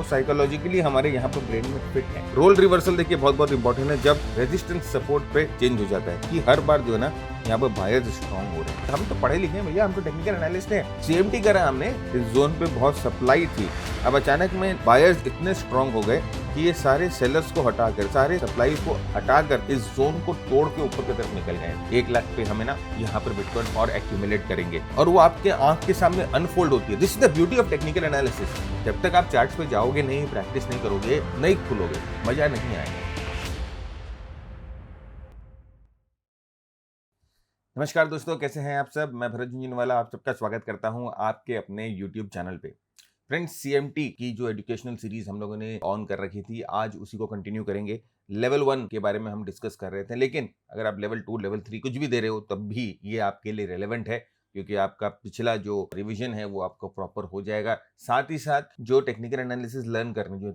वो साइकोलॉजिकली हमारे यहाँ पर ब्रेन में फिट है। रोल रिवर्सल देखिए बहुत इंपॉर्टेंट है जब रेजिस्टेंस सपोर्ट पे चेंज हो जाता है कि हर बार जो है ना यहाँ पर बायर्स स्ट्रॉन्ग हो रहे हैं। हम तो पढ़े लिखे हैं भैया, हम तो टेक्निकल एनालिस्ट हैं, सीएमटी करा हमने। इस जोन पे बहुत सप्लाई थी, अब अचानक में बायर्स इतने स्ट्रॉन्ग हो गए कि ये सारे सेलर्स को हटाकर, सारे सप्लाई को हटाकर इस जोन को तोड़ के ऊपर की तरफ निकल गए। 1 लाख पे हमें ना यहाँ पर बिटकॉइन और एक्यूमुलेट करेंगे और वो आपके आंख के सामने अनफोल्ड होती है। This is the beauty of technical analysis. जब तक आप चार्ट्स पे जाओगे नहीं, प्रैक्टिस नहीं करोगे, नहीं खुलोगे, मजा नहीं आएगा। नमस्कार दोस्तों, कैसे हैं आप सब? मैं भरत झुंझुनवाला आप सबका स्वागत करता हूं आपके अपने YouTube चैनल पे। फ्रेंड्स, सीएमटी की जो एजुकेशनल सीरीज हम लोगों ने ऑन कर रखी थी, आज उसी को कंटिन्यू करेंगे। लेवल 1 के बारे में हम डिस्कस कर रहे थे, लेकिन अगर आप लेवल 2, लेवल 3 कुछ भी दे रहे हो तब भी ये आपके लिए रेलेवेंट है, क्योंकि आपका पिछला जो रिवीजन है वो आपको प्रॉपर हो जाएगा। साथ ही साथ जो टेक्निकल एनालिसिस लर्न कर रहे हैं, जो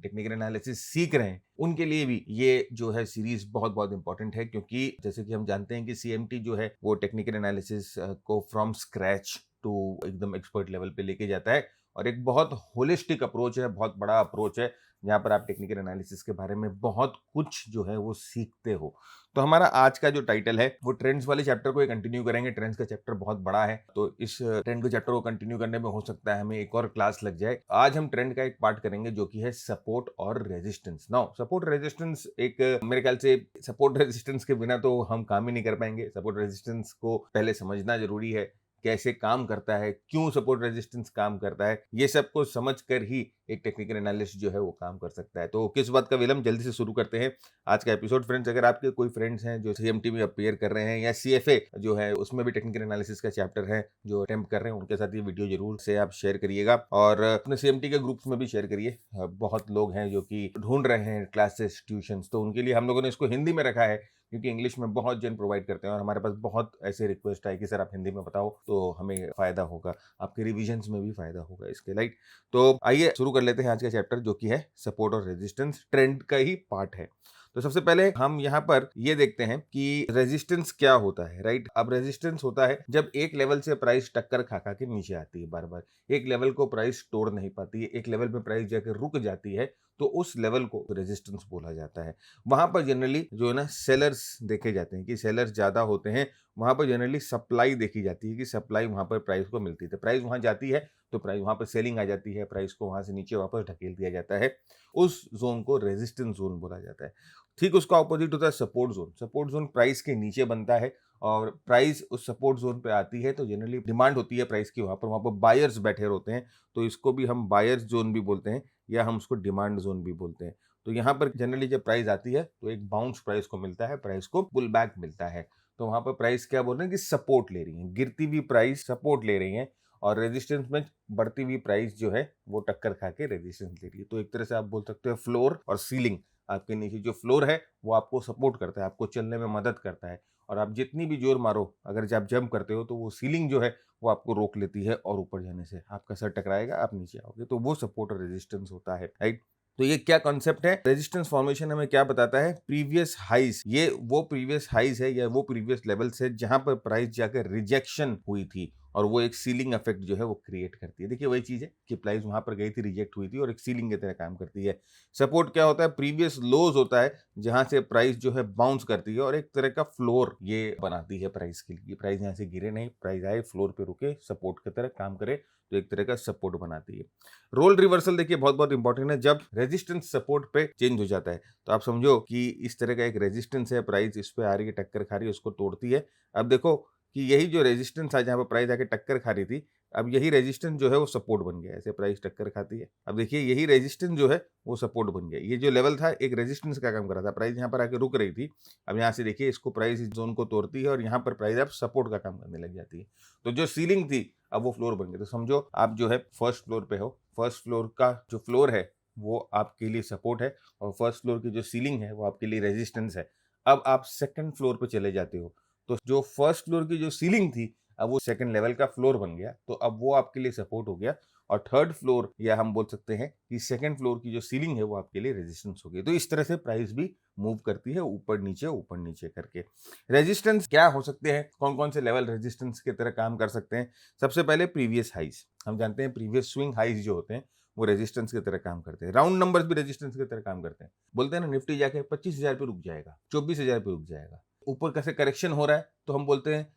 टेक्निकल एनालिसिस सीख रहे हैं, उनके लिए भी ये जो है सीरीज बहुत इंपॉर्टेंट है, क्योंकि जैसे कि हम जानते हैं कि सीएमटी जो है वो टेक्निकल एनालिसिस को फ्रॉम स्क्रैच टू एकदम एक्सपर्ट लेवल पे लेके जाता है और एक बहुत होलिस्टिक अप्रोच है, बहुत बड़ा अप्रोच है, जहाँ पर आप टेक्निकल एनालिसिस के बारे में बहुत कुछ जो है वो सीखते हो। तो हमारा आज का जो टाइटल है वो ट्रेंड्स वाले चैप्टर को कंटिन्यू करेंगे। ट्रेंड्स का चैप्टर बहुत बड़ा है, तो इस ट्रेंड के चैप्टर को कंटिन्यू करने में हो सकता है हमें एक और क्लास लग जाए। आज हम ट्रेंड का एक पार्ट करेंगे जो कि है सपोर्ट और रेजिस्टेंस। नाउ सपोर्ट रेजिस्टेंस एक मेरे ख्याल से सपोर्ट रेजिस्टेंस के बिना तो हम काम ही नहीं कर पाएंगे। सपोर्ट रेजिस्टेंस को पहले समझना जरूरी है, कैसे काम करता है, क्यों सपोर्ट रेजिस्टेंस काम करता है, ये सब को समझ कर ही एक टेक्निकल एनालिस्ट जो है वो काम कर सकता है। तो किस बात का विलंब, जल्दी से शुरू करते हैं आज का एपिसोड। फ्रेंड्स, अगर आपके कोई फ्रेंड्स हैं जो सीएमटी में अपीयर कर रहे हैं या सीएफए जो है उसमें भी टेक्निकल एनालिसिस का चैप्टर है जो अटेम्प्ट कर रहे हैं, उनके साथ ये वीडियो जरूर से आप शेयर करिएगा और अपने सीएमटी के ग्रुप्स में भी शेयर करिए। बहुत लोग हैं जो कि ढूंढ रहे हैं क्लासेस, ट्यूशंस, तो उनके लिए हम लोगों ने इसको हिंदी में रखा है, क्योंकि इंग्लिश में बहुत जन प्रोवाइड करते हैं और हमारे पास बहुत ऐसे रिक्वेस्ट आए कि सर आप हिंदी में बताओ तो हमें फायदा होगा, आपके रिविजन्स में भी फायदा होगा इसके। राइट, तो आइए शुरू कर लेते हैं आज का चैप्टर जो कि है सपोर्ट और रेजिस्टेंस। ट्रेंड का ही पार्ट है। तो सबसे पहले हम यहाँ पर ये देखते हैं कि रेजिस्टेंस क्या होता है। राइट, अब रेजिस्टेंस होता है जब एक लेवल से प्राइस टक्कर खा के नीचे आती है, बार बार एक लेवल को प्राइस तोड़ नहीं पाती है, एक लेवल पे प्राइस जाकर रुक जाती है, तो उस लेवल को रेजिस्टेंस बोला जाता है। वहां पर जनरली जो है ना सेलर्स देखे जाते हैं कि सेलर्स ज्यादा होते हैं। वहां पर जनरली सप्लाई देखी जाती है कि सप्लाई वहां पर प्राइस को मिलती है, प्राइस वहां जाती है तो प्राइस वहां पर सेलिंग आ जाती है, प्राइस को वहां से नीचे वापस ढकेल दिया जाता है। उस जोन को रेजिस्टेंस जोन बोला जाता है। ठीक उसका ऑपोजिट होता है support zone. Support zone price के नीचे बनता है और प्राइस उस सपोर्ट जोन पे आती है तो जनरली डिमांड होती है प्राइस की, वहां पर बायर्स बैठे होते हैं, तो इसको भी हम बायर्स जोन भी बोलते हैं या हम उसको डिमांड जोन भी बोलते हैं। तो यहाँ पर जनरली जब प्राइस आती है तो एक बाउंस प्राइस को मिलता है, प्राइस को पुल बैक मिलता है। तो वहां पर प्राइस क्या बोल रहे हैं कि सपोर्ट ले रही है, गिरती हुई प्राइस सपोर्ट ले रही है और रेजिस्टेंस में बढ़ती हुई प्राइस जो है वो टक्कर खा के रेजिस्टेंस ले रही है। तो एक तरह से आप बोल सकते हो फ्लोर और सीलिंग। आपके नीचे जो फ्लोर है वो आपको सपोर्ट करता है, आपको चलने में मदद करता है, और आप जितनी भी जोर मारो, अगर आप जंप करते हो तो वो सीलिंग जो है वो आपको रोक लेती है और ऊपर जाने से आपका सर टकराएगा, आप नीचे आओगे। तो वो सपोर्ट और रेजिस्टेंस होता है। राइट, तो ये क्या कॉन्सेप्ट है? रेजिस्टेंस फॉर्मेशन हमें क्या बताता है? प्रीवियस हाइज, ये वो प्रीवियस हाइज है या वो प्रीवियस लेवल्स है जहां पर प्राइस जाकर रिजेक्शन हुई थी और वो एक सीलिंग इफेक्ट जो है वो क्रिएट करती है। देखिए वही चीज है कि प्राइस वहां पर गई थी, रिजेक्ट हुई थी और एक सीलिंग की तरह काम करती है। सपोर्ट क्या होता है? प्रीवियस लोज होता है जहां से प्राइस जो है बाउंस करती है और एक तरह का फ्लोर ये बनाती है प्राइस के लिए। प्राइस यहाँ से गिरे नहीं, प्राइस आए, फ्लोर पे रुके, सपोर्ट की तरह काम करे, तो एक तरह का सपोर्ट बनाती है। रोल रिवर्सल देखिए बहुत इंपॉर्टेंट है जब रेजिस्टेंस सपोर्ट पे चेंज हो जाता है। तो आप समझो कि इस तरह का एक रेजिस्टेंस है, प्राइस इस पे आ रही है, टक्कर खा रही है, उसको तोड़ती है। अब देखो कि यही जो रेजिस्टेंस था जहां पर प्राइस आके टक्कर खा रही थी, अब यही रेजिस्टेंस जो है वो सपोर्ट बन गया। ऐसे प्राइस टक्कर खाती है, अब देखिए यही रेजिस्टेंस जो है वो सपोर्ट बन गया। ये जो लेवल था एक रेजिस्टेंस का काम कर रहा था, प्राइस यहाँ पर आके रुक रही थी, अब यहाँ से देखिए इसको प्राइस इस जोन को तोड़ती है और यहाँ पर प्राइस अब सपोर्ट का काम करने लग जाती है। तो जो सीलिंग थी अब वो फ्लोर बन गया। तो समझो आप जो है फर्स्ट फ्लोर पे हो, फर्स्ट फ्लोर का जो फ्लोर है वो आपके लिए सपोर्ट है और फर्स्ट फ्लोर की जो सीलिंग है वो आपके लिए रेजिस्टेंस है। अब आप सेकंड फ्लोर पे चले जाते हो तो जो फर्स्ट फ्लोर की जो सीलिंग थी अब वो सेकंड लेवल का फ्लोर बन गया, तो अब वो आपके लिए सपोर्ट हो गया। और थर्ड फ्लोर या हम बोल सकते हैं कि सेकंड फ्लोर की जो सीलिंग है वो आपके लिए रेजिस्टेंस हो गई। तो इस तरह से प्राइस भी मूव करती है ऊपर नीचे करके। रेजिस्टेंस क्या हो सकते हैं, कौन कौन से लेवल रेजिस्टेंस की तरह काम कर सकते हैं? सबसे पहले प्रीवियस हाइज। हम जानते हैं प्रीवियस स्विंग हाइज जो होते हैं वो रेजिस्टेंस की तरह काम करते हैं। राउंड नंबर्स भी रेजिस्टेंस की तरह काम करते हैं। बोलते हैं ना निफ्टी जाके 25,000 पे रुक जाएगा, 24,000 पे रुक जाएगा, ऊपर कैसे करेक्शन हो रहा है तो हम बोलते हैं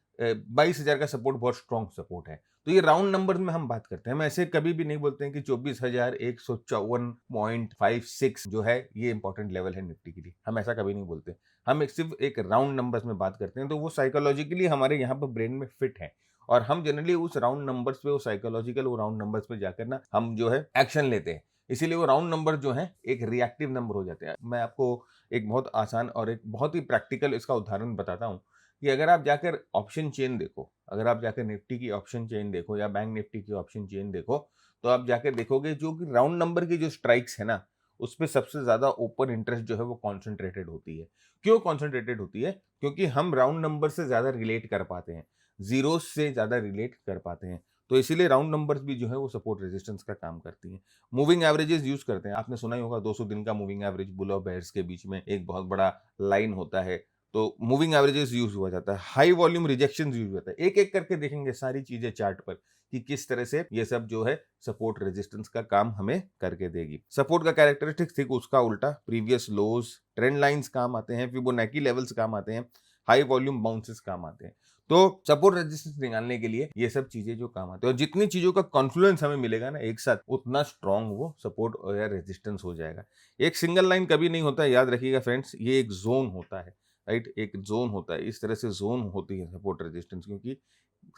22,000 का सपोर्ट बहुत स्ट्रॉन्ग सपोर्ट है। तो ये राउंड नंबर में हम बात करते हैं, हम ऐसे कभी भी नहीं बोलते हैं कि 24,154.56 जो है ये इंपॉर्टेंट लेवल है निफ्टी के लिए, हम ऐसा कभी नहीं बोलते। हम सिर्फ एक राउंड नंबर्स में बात करते हैं, तो वो साइकोलॉजिकली हमारे यहाँ पर ब्रेन में फिट है और हम जनरली उस राउंड नंबर्स पे, वो साइकोलॉजिकल वो राउंड नंबर्स पे जाकर ना हम जो है एक्शन लेते हैं, इसीलिए वो राउंड नंबर जो है एक रिएक्टिव नंबर हो जाते हैं। मैं आपको एक बहुत आसान और एक बहुत ही प्रैक्टिकल इसका उदाहरण बताता हूँ कि अगर आप जाकर ऑप्शन चेन देखो, अगर आप जाकर निफ्टी की ऑप्शन चेन देखो या बैंक निफ्टी की ऑप्शन चेन देखो, तो आप जाकर देखोगे जो कि राउंड नंबर की जो स्ट्राइक्स है ना, उस पर सबसे ज्यादा ओपन इंटरेस्ट जो है वो कॉन्सेंट्रेटेड होती है। क्यों कॉन्सेंट्रेटेड होती है? क्योंकि हम राउंड नंबर से ज्यादा रिलेट कर पाते हैं, जीरो से ज्यादा रिलेट कर पाते हैं, तो इसीलिए राउंड नंबर्स भी जो है वो सपोर्ट रेजिस्टेंस का काम करती हैं। मूविंग एवरेजेस यूज करते हैं, आपने सुना ही होगा 200 दिन का मूविंग एवरेज, बुल और बेयर्स के बीच में एक बहुत बड़ा लाइन होता है, तो मूविंग एवरेजेस यूज हुआ जाता है, हाई वॉल्यूम रिजेक्शन यूज होता है। एक एक करके देखेंगे सारी चीजें चार्ट पर कि किस तरह से ये सब जो है सपोर्ट रेजिस्टेंस का काम हमें करके देगी। सपोर्ट का कैरेक्टरिस्टिक्स ठीक उसका उल्टा, प्रीवियस लोज, ट्रेंड लाइंस काम आते हैं, फिबोनाची लेवल्स काम आते हैं, हाई वॉल्यूम बाउंसेस काम आते हैं। तो सपोर्ट रेजिस्टेंस निकालने के लिए ये सब चीजें जो काम आती है, और जितनी चीजों का कॉन्फ्लुएंस हमें मिलेगा ना एक साथ, उतना स्ट्रांग वो सपोर्ट या रेजिस्टेंस हो जाएगा। एक सिंगल लाइन कभी नहीं होता है, याद रखिएगा फ्रेंड्स, ये एक जोन होता है, राइट, एक जोन होता है। इस तरह से जोन होती है सपोर्ट रेजिस्टेंस, क्योंकि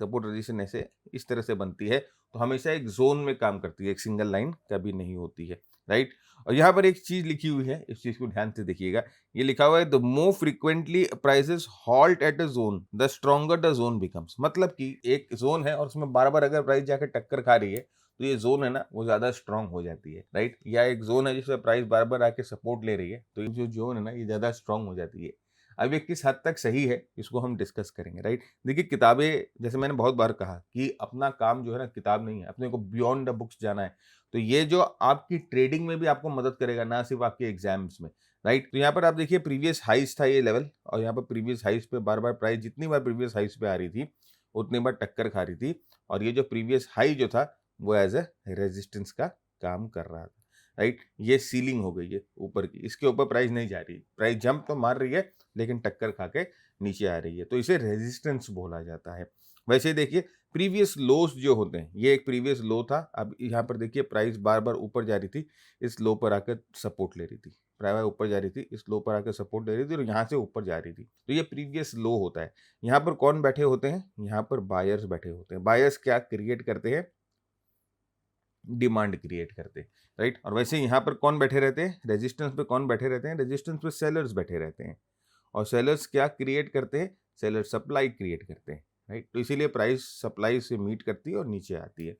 सपोर्ट रेजिस्टेंस ऐसे इस तरह से बनती है, तो हमेशा एक जोन में काम करती है, एक सिंगल लाइन कभी नहीं होती है, राइट। और यहाँ पर एक चीज लिखी हुई है, इस चीज को ध्यान से देखिएगा, ये लिखा हुआ है the more frequently prices halt at a zone the stronger the zone becomes. मतलब कि एक जोन है और उसमें बार बार अगर प्राइस जाकर टक्कर खा रही है तो ये जोन है ना वो ज्यादा स्ट्रांग हो जाती है, राइट। या एक जोन है जिसमें प्राइस बार बार आके सपोर्ट ले रही है, तो ये जो जोन है ना ये ज्यादा स्ट्रांग हो जाती है। अब ये किस हद तक सही है इसको हम डिस्कस करेंगे, राइट। देखिए किताबें, जैसे मैंने बहुत बार कहा कि अपना काम जो है ना किताब नहीं है, अपने को बियॉन्ड द बुक्स जाना है। तो ये जो आपकी ट्रेडिंग में भी आपको मदद करेगा, ना सिर्फ आपके एग्जाम्स में, राइट। तो यहाँ पर आप देखिए प्रीवियस हाइस था ये लेवल, और यहाँ पर प्रीवियस हाइस पे बार बार प्राइस जितनी बार प्रीवियस हाइस पे आ रही थी उतनी बार टक्कर खा रही थी, और ये जो प्रीवियस हाई जो था वो एज ए रेजिस्टेंस का काम कर रहा था, राइट। ये सीलिंग हो गई है ऊपर की, इसके ऊपर प्राइस नहीं जा रही, प्राइस जंप तो मार रही है लेकिन टक्कर खा के नीचे आ रही है, तो इसे रेजिस्टेंस बोला जाता है। वैसे देखिए प्रीवियस लोस जो होते हैं, ये एक प्रीवियस लो था, अब यहाँ पर देखिए प्राइस बार बार ऊपर जा रही थी, इस लो पर आकर सपोर्ट ले रही थी, प्राइस ऊपर जा रही थी, इस लो पर आकर सपोर्ट ले रही थी और यहाँ से ऊपर जा रही थी, तो ये प्रीवियस लो होता है। यहाँ पर कौन बैठे होते हैं? यहाँ पर बायर्स बैठे होते हैं। बायर्स क्या क्रिएट करते हैं? डिमांड क्रिएट करते हैं, राइट। और वैसे यहाँ पर कौन बैठे रहते हैं? रेजिस्टेंस पे कौन बैठे रहते हैं? रेजिस्टेंस पे सेलर्स बैठे रहते हैं। और सेलर्स क्या क्रिएट करते हैं? सेलर्स सप्लाई क्रिएट करते हैं, राइट। तो इसीलिए प्राइस सप्लाई से मीट करती है और नीचे आती है।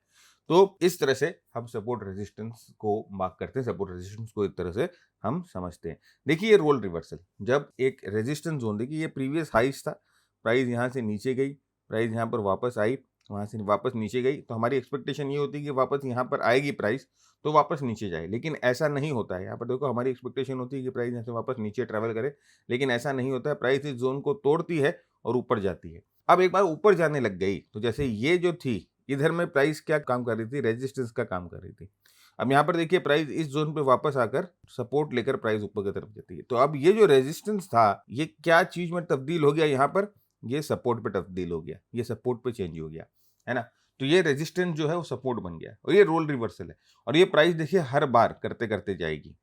तो इस तरह से हम सपोर्ट रेजिस्टेंस को मार्क करते हैं, सपोर्ट रेजिस्टेंस को एक तरह से हम समझते हैं। देखिए ये रोल रिवर्सल, जब एक रेजिस्टेंस जोन, देखिए ये प्रीवियस हाइस था, प्राइस यहाँ से नीचे गई, प्राइस यहाँ पर वापस आई, वहाँ से वापस नीचे गई, तो हमारी एक्सपेक्टेशन ये होती है कि वापस यहाँ पर आएगी प्राइस तो वापस नीचे जाए, लेकिन ऐसा नहीं होता है। यहाँ पर देखो हमारी एक्सपेक्टेशन होती है कि प्राइस यहाँ से वापस नीचे ट्रैवल करे, लेकिन ऐसा नहीं होता है, प्राइस इस जोन को तोड़ती है और ऊपर जाती है। अब एक बार ऊपर जाने लग गई तो जैसे ये जो थी, इधर में प्राइस क्या काम कर रही थी? रेजिस्टेंस का काम कर रही थी। अब यहाँ पर देखिए प्राइस इस जोन पे वापस आकर सपोर्ट लेकर प्राइस ऊपर की तरफ जाती है, तो अब ये जो रेजिस्टेंस था ये क्या चीज में तब्दील हो गया? यहाँ पर ये सपोर्ट पे तब्दील हो गया, ये सपोर्ट पे चेंज हो गया, है ना। तो ये रेजिस्टेंस जो है वो सपोर्ट बन गया और ये रोल रिवर्सल है, और ये प्राइस देखिए हर बार करते करते जाएगी।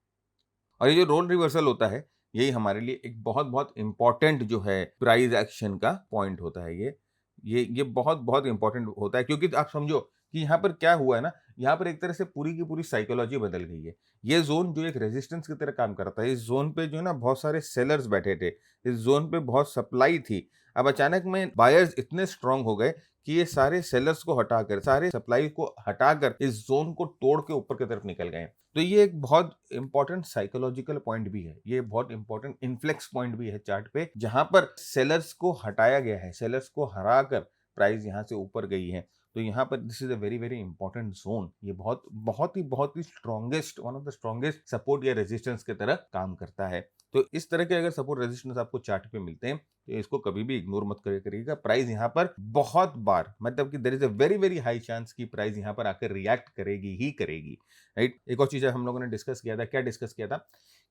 और ये जो रोल रिवर्सल होता है यही हमारे लिए एक बहुत बहुत इंपॉर्टेंट जो है प्राइस एक्शन का पॉइंट होता है। ये बहुत बहुत इंपॉर्टेंट होता है, क्योंकि आप समझो कि यहाँ पर क्या हुआ है ना, यहाँ पर एक तरह से पूरी की पूरी साइकोलॉजी बदल गई है। ये जोन जो एक रेजिस्टेंस की तरह काम करता है, इस जोन पे जो है ना बहुत सारे सेलर्स बैठे थे, इस जोन पे बहुत सप्लाई थी। अब अचानक में बायर्स इतने स्ट्रांग हो गए कि ये सारे सेलर्स को हटाकर, सारे सप्लाई को हटाकर इस जोन को तोड़ के ऊपर की तरफ निकल गए। तो ये एक बहुत इंपॉर्टेंट साइकोलॉजिकल पॉइंट भी है, ये बहुत इंपॉर्टेंट इन्फ्लेक्स पॉइंट भी है चार्ट पे, जहां पर सेलर्स को हटाया गया है, सेलर्स को हराकर प्राइस यहां से ऊपर गई है। तो यहाँ पर this is a very very important zone. ये बहुत ही strongest, one of the strongest support या रेजिस्टेंस की तरह काम करता है। तो इस तरह के अगर सपोर्ट रेजिस्टेंस आपको चार्ट पे मिलते हैं तो इसको कभी भी इग्नोर मत करिएगा। प्राइस यहाँ पर बहुत बार, मतलब कि there is a very very high chance की प्राइस यहाँ पर आकर रिएक्ट करेगी ही करेगी, राइट। एक और चीज हम लोगों ने डिस्कस किया था, क्या डिस्कस किया था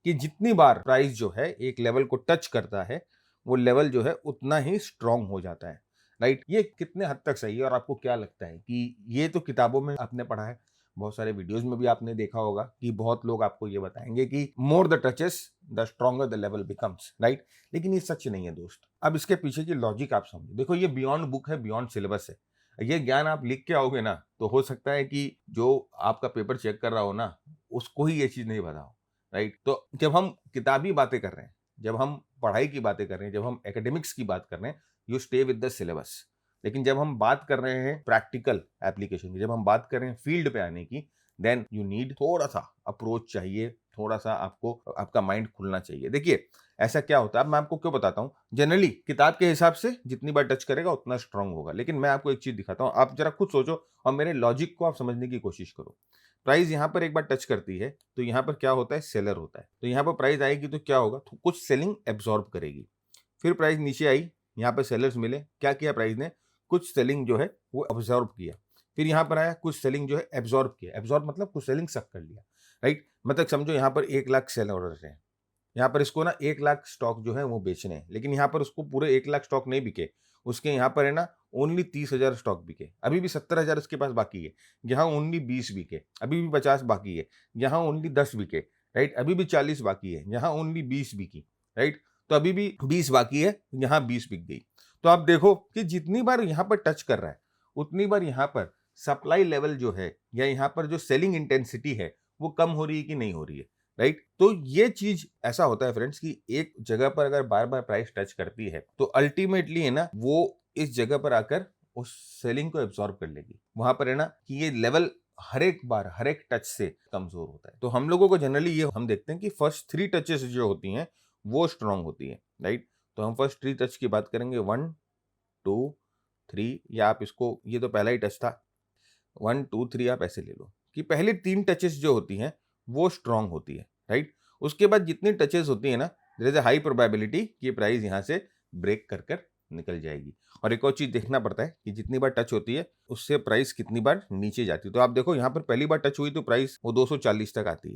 कि जितनी बार प्राइस जो है एक लेवल को टच करता है वो लेवल जो है उतना ही स्ट्रांग हो जाता है, राइट। ये कितने हद तक सही है और आपको क्या लगता है कि ये तो किताबों में आपने पढ़ा है, बहुत सारे वीडियोस में भी आपने देखा होगा कि बहुत लोग आपको ये बताएंगे कि more the touches the stronger the level becomes, right. लेकिन ये सच नहीं है दोस्त। अब इसके पीछे की लॉजिक आप समझो। देखो ये बियॉन्ड बुक है, बियॉन्ड सिलेबस है। ये ज्ञान आप लिख के आओगे ना तो हो सकता है कि जो आपका पेपर चेक कर रहा हो ना उसको ही ये चीज नहीं पता हो, राइट। तो जब हम किताबी बातें कर रहे हैं, जब हम पढ़ाई की बातें कर रहे हैं, जब हम एकेडमिक्स की बात कर रहे हैं, you stay with the syllabus. लेकिन जब हम बात कर रहे हैं प्रैक्टिकल एप्लीकेशन की, जब हम बात कर रहे हैं फील्ड पे आने की, देन यू नीड थोड़ा सा अप्रोच चाहिए, थोड़ा सा आपको आपका माइंड खुलना चाहिए। देखिए ऐसा क्या होता है, अब मैं आपको क्यों बताता हूं। जनरली किताब के हिसाब से जितनी बार टच करेगा उतना स्ट्रांग होगा, लेकिन मैं आपको एक चीज दिखाता हूं, आप जरा खुद सोचो और मेरे लॉजिक को आप समझने की कोशिश करो। प्राइस यहां पर एक बार टच करती है तो यहां पर क्या होता है, सेलर होता है। तो यहां पर प्राइस आएगी तो क्या होगा, तो कुछ सेलिंग एब्जॉर्ब करेगी। फिर प्राइस नीचे आई, यहाँ पे सेलर्स मिले, क्या किया प्राइस ने, कुछ सेलिंग जो है वो एब्जॉर्ब किया। फिर यहाँ पर आया, कुछ सेलिंग जो है एब्जॉर्ब किया। एब्जॉर्ब मतलब कुछ सेलिंग सक कर लिया, राइट। मतलब समझो यहाँ पर 1 लाख सेल ऑर्डर है, यहाँ पर इसको ना 1 लाख स्टॉक जो है वो बेचने हैं, लेकिन यहाँ पर उसको पूरे 1 लाख स्टॉक नहीं बिके, उसके यहाँ पर है ना ओनली 30,000 स्टॉक बिके, अभी भी 70,000 उसके पास बाकी है। यहाँ ओनली 20 बिके, अभी भी 50 बाकी है। यहाँ ओनली 10 बिके, राइट, अभी भी 40 बाकी है। यहाँ ओनली 20 बिकी, राइट। तो अभी भी 20 बाकी है, यहाँ 20 बिक गई। तो आप देखो कि जितनी बार यहाँ पर टच कर रहा है उतनी बार यहाँ पर सप्लाई लेवल जो है या यहाँ पर जो सेलिंग इंटेंसिटी है वो कम हो रही है कि नहीं हो रही है, राइट। तो ये चीज ऐसा होता है फ्रेंड्स कि एक जगह पर अगर बार बार प्राइस टच करती है तो अल्टीमेटली है ना वो इस जगह पर आकर उस सेलिंग को एब्जॉर्ब कर लेगी। वहां पर है ना कि ये लेवल हर एक बार हर एक टच से कमजोर होता है। तो हम लोगों को जनरली ये हम देखते हैं कि फर्स्ट 3 टचेस जो होती हैं वो स्ट्रांग होती है, राइट। तो हम फर्स्ट 3 टच की बात करेंगे, 1 2 3, या आप इसको, ये तो पहला ही टच था, 1 2 3 आप ऐसे ले लो कि पहले 3 टचेस जो होती हैं वो स्ट्रांग होती है, राइट। उसके बाद जितनी टचेस होती है ना, there is a high probability कि प्राइस यहाँ से ब्रेक कर कर निकल जाएगी। और एक और चीज देखना पड़ता है कि जितनी बार टच होती है उससे प्राइस कितनी बार नीचे जाती है। तो आप देखो यहाँ पर पहली बार टच हुई तो प्राइस वो 240 तक आती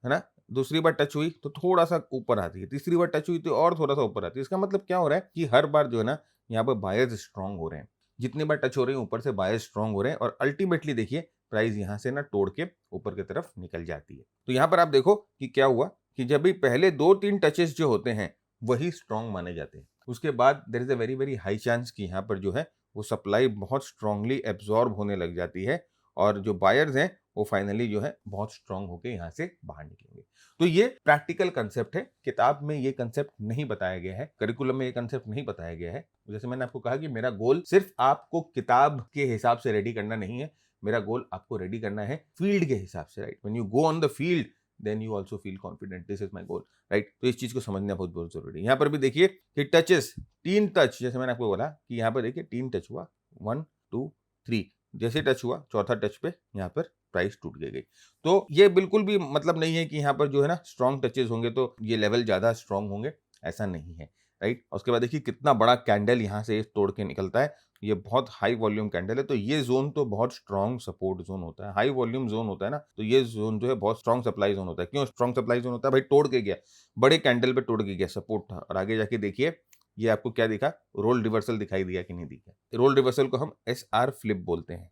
है ना। दूसरी बार टच हुई तो थोड़ा सा ऊपर आती है, तीसरी बार टच हुई तो और थोड़ा सा ऊपर आती है। इसका मतलब क्या हो रहा है कि हर बार जो है ना यहाँ पर बायर्स स्ट्रांग हो रहे हैं, जितनी बार टच हो रही है ऊपर से बायर्स स्ट्रांग हो रहे हैं, और अल्टीमेटली देखिए प्राइस यहाँ से ना तोड़ के ऊपर की तरफ निकल जाती है। तो यहाँ पर आप देखो कि क्या हुआ कि जब भी पहले 2-3 टचेस जो होते हैं वही स्ट्रांग माने जाते हैं, उसके बाद there is a very very high chance कि यहाँ पर जो है वो सप्लाई बहुत स्ट्रांगली एब्जॉर्ब होने लग जाती है और जो बायर्स हैं वो फाइनली जो है बहुत स्ट्रांग होकर यहाँ से बाहर निकलेंगे। तो ये प्रैक्टिकल कंसेप्ट है, किताब में ये कंसेप्ट नहीं बताया गया है, करिकुलम में ये कंसेप्ट नहीं बताया गया है। जैसे मैंने आपको कहा कि मेरा गोल सिर्फ आपको किताब के हिसाब से रेडी करना नहीं है, मेरा गोल आपको रेडी करना है फील्ड के हिसाब से, right. When you go on the field then you also feel confident, this is my goal, right. तो इस चीज को समझना बहुत बहुत जरूरी है। यहाँ पर भी देखिए कि टचेस 3 टच, जैसे मैंने आपको बोला कि यहाँ पर देखिए 3 टच हुआ, 1 2 3, जैसे टच हुआ चौथा टच पे यहाँ पर प्राइस टूट गई। तो ये बिल्कुल भी मतलब नहीं है कि यहाँ पर जो है ना स्ट्रॉन्ग टचेस होंगे तो ये लेवल ज्यादा स्ट्रॉन्ग होंगे, ऐसा नहीं है, राइट। उसके बाद देखिए कितना बड़ा कैंडल यहाँ से तोड़ के निकलता है, ये बहुत हाई वॉल्यूम कैंडल है। तो ये जोन तो बहुत स्ट्रॉन्ग सपोर्ट जोन होता है, हाई वॉल्यूम जोन होता है ना, तो ये जोन जो है बहुत स्ट्रॉन्ग सप्लाई जोन होता है। क्यों स्ट्रॉन्ग सप्लाई जोन होता है भाई, तोड़ के गया, बड़े कैंडल पे तोड़ के गया, सपोर्ट था। और आगे जाके देखिए ये आपको क्या दिखा, रोल रिवर्सल दिखाई दिया कि नहीं दिखा। रोल रिवर्सल को हम SR फ्लिप बोलते हैं।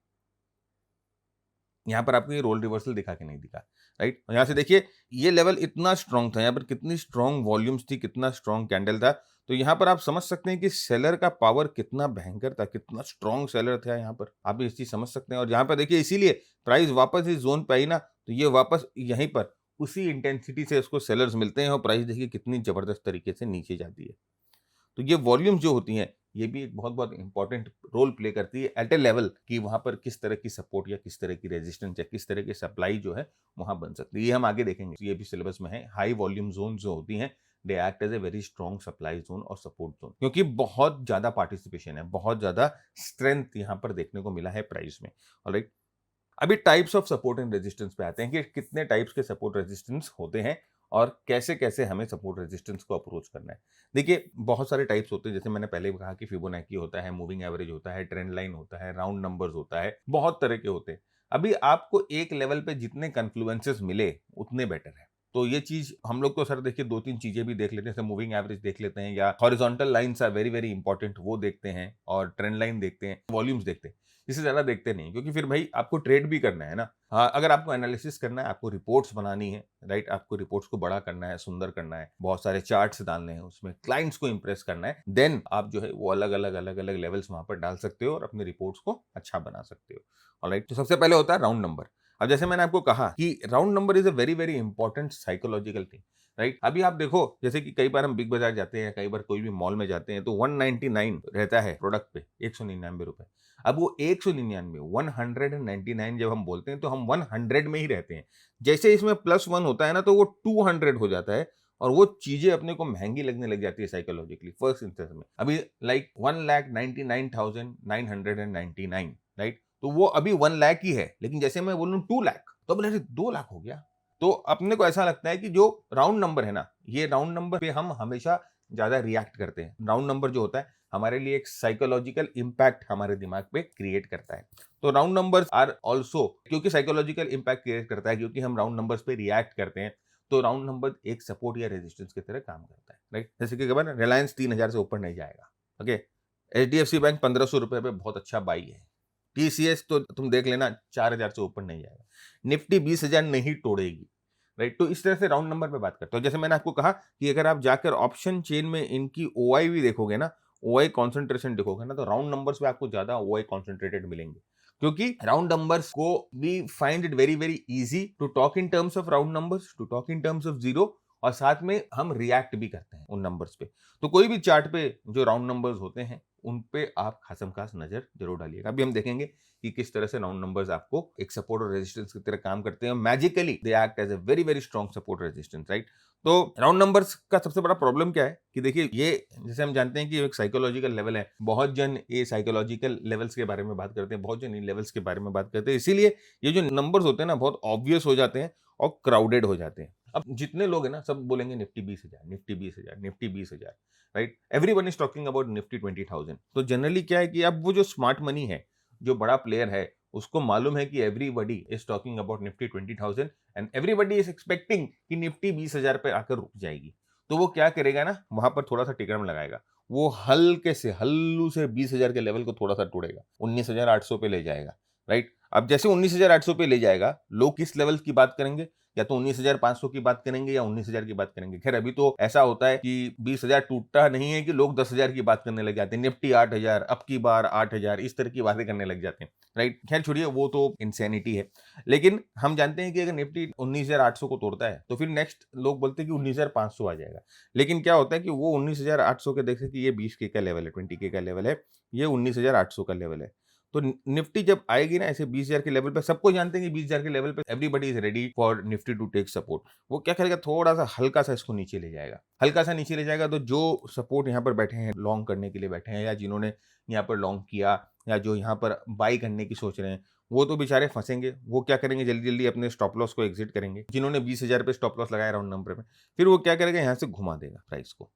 यहाँ पर आपको ये रोल रिवर्सल दिखा के नहीं दिखा, राइट। यहाँ से देखिए ये लेवल इतना स्ट्रॉन्ग था, यहाँ पर कितनी स्ट्रॉन्ग वॉल्यूम्स थी, कितना स्ट्रॉन्ग कैंडल था। तो यहाँ पर आप समझ सकते हैं कि सेलर का पावर कितना भयंकर था, कितना स्ट्रॉन्ग सेलर था। यहाँ पर आप इस चीज समझ सकते हैं। और यहाँ पर देखिए इसीलिए प्राइस वापस इस जोन पे आई ना, तो ये वापस यहीं पर उसी इंटेंसिटी से उसको सेलर्स मिलते हैं और प्राइस देखिए कितनी जबरदस्त तरीके से नीचे जाती है। तो ये वॉल्यूम जो होती हैं ये भी एक बहुत बहुत इंपॉर्टेंट रोल प्ले करती है एट ए लेवल कि वहां पर किस तरह की सपोर्ट या किस तरह की रेजिस्टेंस या किस तरह की सप्लाई जो है वहां बन सकती है। ये हम आगे देखेंगे, ये भी सिलेबस में है। हाई वॉल्यूम जोन जो होती हैं they act as a very strong supply zone और सपोर्ट जोन, क्योंकि बहुत ज्यादा पार्टिसिपेशन है, बहुत ज्यादा स्ट्रेंथ यहाँ पर देखने को मिला है प्राइस में। ऑलराइट, अभी types of support and resistance पे आते हैं कि कितने टाइप्स के सपोर्ट रेजिस्टेंस होते हैं और कैसे कैसे हमें सपोर्ट रेजिस्टेंस को अप्रोच करना है। देखिए, बहुत सारे टाइप्स होते हैं, जैसे मैंने पहले भी कहा कि फिबोनाची होता है, मूविंग एवरेज होता है, ट्रेंड लाइन होता है, राउंड नंबर्स होता है, बहुत तरह के होते हैं। अभी आपको एक लेवल पे जितने कन्फ्लुएंसेस मिले उतने बेटर है। तो ये चीज हम लोग तो सर देखिए 2-3 चीजें भी देख लेते हैं, जैसे मूविंग एवरेज देख लेते हैं, या horizontal lines are very very important, वो देखते हैं, और ट्रेंड लाइन देखते हैं, वॉल्यूम्स देखते हैं। इससे ज्यादा देखते नहीं, क्योंकि फिर भाई आपको ट्रेड भी करना है ना। हाँ, अगर आपको एनालिसिस करना है, आपको रिपोर्ट्स बनानी है, राइट, आपको रिपोर्ट्स को बड़ा करना है, सुंदर करना है, बहुत सारे चार्ट्स डालने हैं, उसमें क्लाइंट्स को इंप्रेस करना है, देन आप जो है वो अलग अलग अलग अलग लेवल्स वहां पर डाल सकते हो और अपने रिपोर्ट्स को अच्छा बना सकते हो। ऑलराइट, तो सबसे पहले होता है राउंड नंबर। अब जैसे मैंने आपको कहा कि round number is a very very important psychological thing, right. अभी आप देखो, जैसे कि कई बार हम बिग बाजार जाते हैं, कई बार कोई भी मॉल में जाते हैं, तो 199 रहता है प्रोडक्ट पे, 199 रुपए। अब वो 199, 199 जब हम बोलते हैं तो हम 100 में ही रहते हैं। जैसे इसमें +1 होता है ना, तो वो 200 हो जाता है और वो चीजें अपने को महंगी लगने लग जाती है साइकोलॉजिकली फर्स्ट इंस्टेंस में। अभी लाइक 1,99,999, राइट, तो वो अभी 1 लाख ही है, लेकिन जैसे मैं बोलूं 2 लाख, तो बोले 2 लाख हो गया। तो अपने को ऐसा लगता है कि जो राउंड नंबर है ना, ये राउंड नंबर पे हम हमेशा ज्यादा रिएक्ट करते हैं। राउंड नंबर जो होता है हमारे लिए एक साइकोलॉजिकल इंपैक्ट हमारे दिमाग पे क्रिएट करता है। तो राउंड नंबर्स आर ऑल्सो, क्योंकि साइकोलॉजिकल इंपैक्ट क्रिएट करता है, क्योंकि हम राउंड नंबर्स पे रिएक्ट करते हैं, तो राउंड नंबर एक सपोर्ट या रेजिस्टेंस की तरह काम करता है, राइट। जैसे कि खबर, रिलायंस 3000 से ऊपर नहीं जाएगा, ओके। HDFC बैंक 1500 रुपए पे बहुत अच्छा बाई है। TCS तो तुम देख लेना 4000 से ऊपर नहीं जाएगा। निफ्टी 20,000 नहीं तोड़ेगी, राइट। तो इस तरह से राउंड नंबर पे बात करते हो। जैसे मैंने आपको कहा कि अगर आप जाकर ऑप्शन चेन में इनकी OI भी देखोगे ना, OI कॉन्सेंट्रेशन देखोगे ना, तो राउंड नंबर्स पे आपको ज्यादा OI कॉन्सेंट्रेटेड मिलेंगे, क्योंकि राउंड नंबर्स को we find it very very easy to talk in terms of round numbers, to talk in terms of zero, और साथ में हम रिएक्ट भी करते हैं उन नंबर्स पे। तो कोई भी चार्ट पे जो राउंड नंबर्स होते हैं उन पे आप खासम खास नजर जरूर डालिएगा। अभी हम देखेंगे कि किस तरह से राउंड नंबर्स आपको एक सपोर्ट और रेजिस्टेंस की तरह काम करते हैं। Magically they act as a very very strong support resistance, right. तो राउंड नंबर्स का सबसे बड़ा प्रॉब्लम क्या है कि देखिए, ये जैसे हम जानते हैं कि एक साइकोलॉजिकल लेवल है, बहुत जन ये साइकोलॉजिकल लेवल्स के बारे में बात करते हैं, बहुत जन इन लेवल्स के बारे में बात करते हैं, इसीलिए ये जो नंबर्स होते हैं ना, बहुत ऑब्वियस हो जाते हैं और क्राउडेड हो जाते हैं। अब जितने लोग हैं ना, सब बोलेंगे Nifty 20,000, Nifty 20,000, Nifty 20,000, right. Everyone is talking about Nifty 20,000। तो जनरली क्या है कि अब वो जो स्मार्ट मनी है, जो बड़ा प्लेयर है, उसको मालूम है कि everybody is talking about Nifty 20,000 and everybody is expecting कि निफ्टी 20,000 पे आकर रुक जाएगी। तो वो क्या करेगा ना, वहां पर थोड़ा सा टिकरम लगाएगा, वो हल्के से हल्लू से 20,000 के लेवल को थोड़ा सा तोड़ेगा, 19,800 पे ले जाएगा, राइट। अब जैसे 19,800 पे ले जाएगा, लोग किस लेवल की बात करेंगे, या तो 19,500 की बात करेंगे या 19,000 की बात करेंगे। खैर, अभी तो ऐसा होता है कि 20,000 टूटता नहीं है कि लोग 10,000 की बात करने लग जाते हैं, निफ्टी 8,000, अब की बार 8,000, इस तरह की बातें करने लग जाते हैं, राइट। खैर छोड़िए, वो तो इंसैनिटी है। लेकिन हम जानते हैं कि अगर निफ्टी 19,800 को तोड़ता है तो फिर नेक्स्ट लोग बोलते हैं कि 19,500 आ जाएगा। लेकिन क्या होता है कि वो 19,800 के देखे कि ये 20K का लेवल है, 20K का लेवल है, ये 19,800 का लेवल है। तो निफ्टी जब आएगी ना ऐसे 20,000 के लेवल पे, सबको जानते हैं कि 20,000 के लेवल पे everybody is ready for Nifty to take support. वो क्या करेगा, थोड़ा सा हल्का सा इसको नीचे ले जाएगा, हल्का सा नीचे ले जाएगा। तो जो सपोर्ट यहाँ पर बैठे हैं, लॉन्ग करने के लिए बैठे हैं, या जिन्होंने यहाँ पर लॉन्ग किया, या जो यहाँ पर बाई करने की सोच रहे हैं, वो तो बेचारे फंसेंगे। वो क्या करेंगे, जल्दी जल्दी अपने स्टॉप लॉस को एग्जिट करेंगे। जिन्होंने 20,000 पे स्टॉप लॉस लगाया राउंड नंबर में, फिर वो क्या करेगा, यहाँ से घुमा देगा प्राइस को।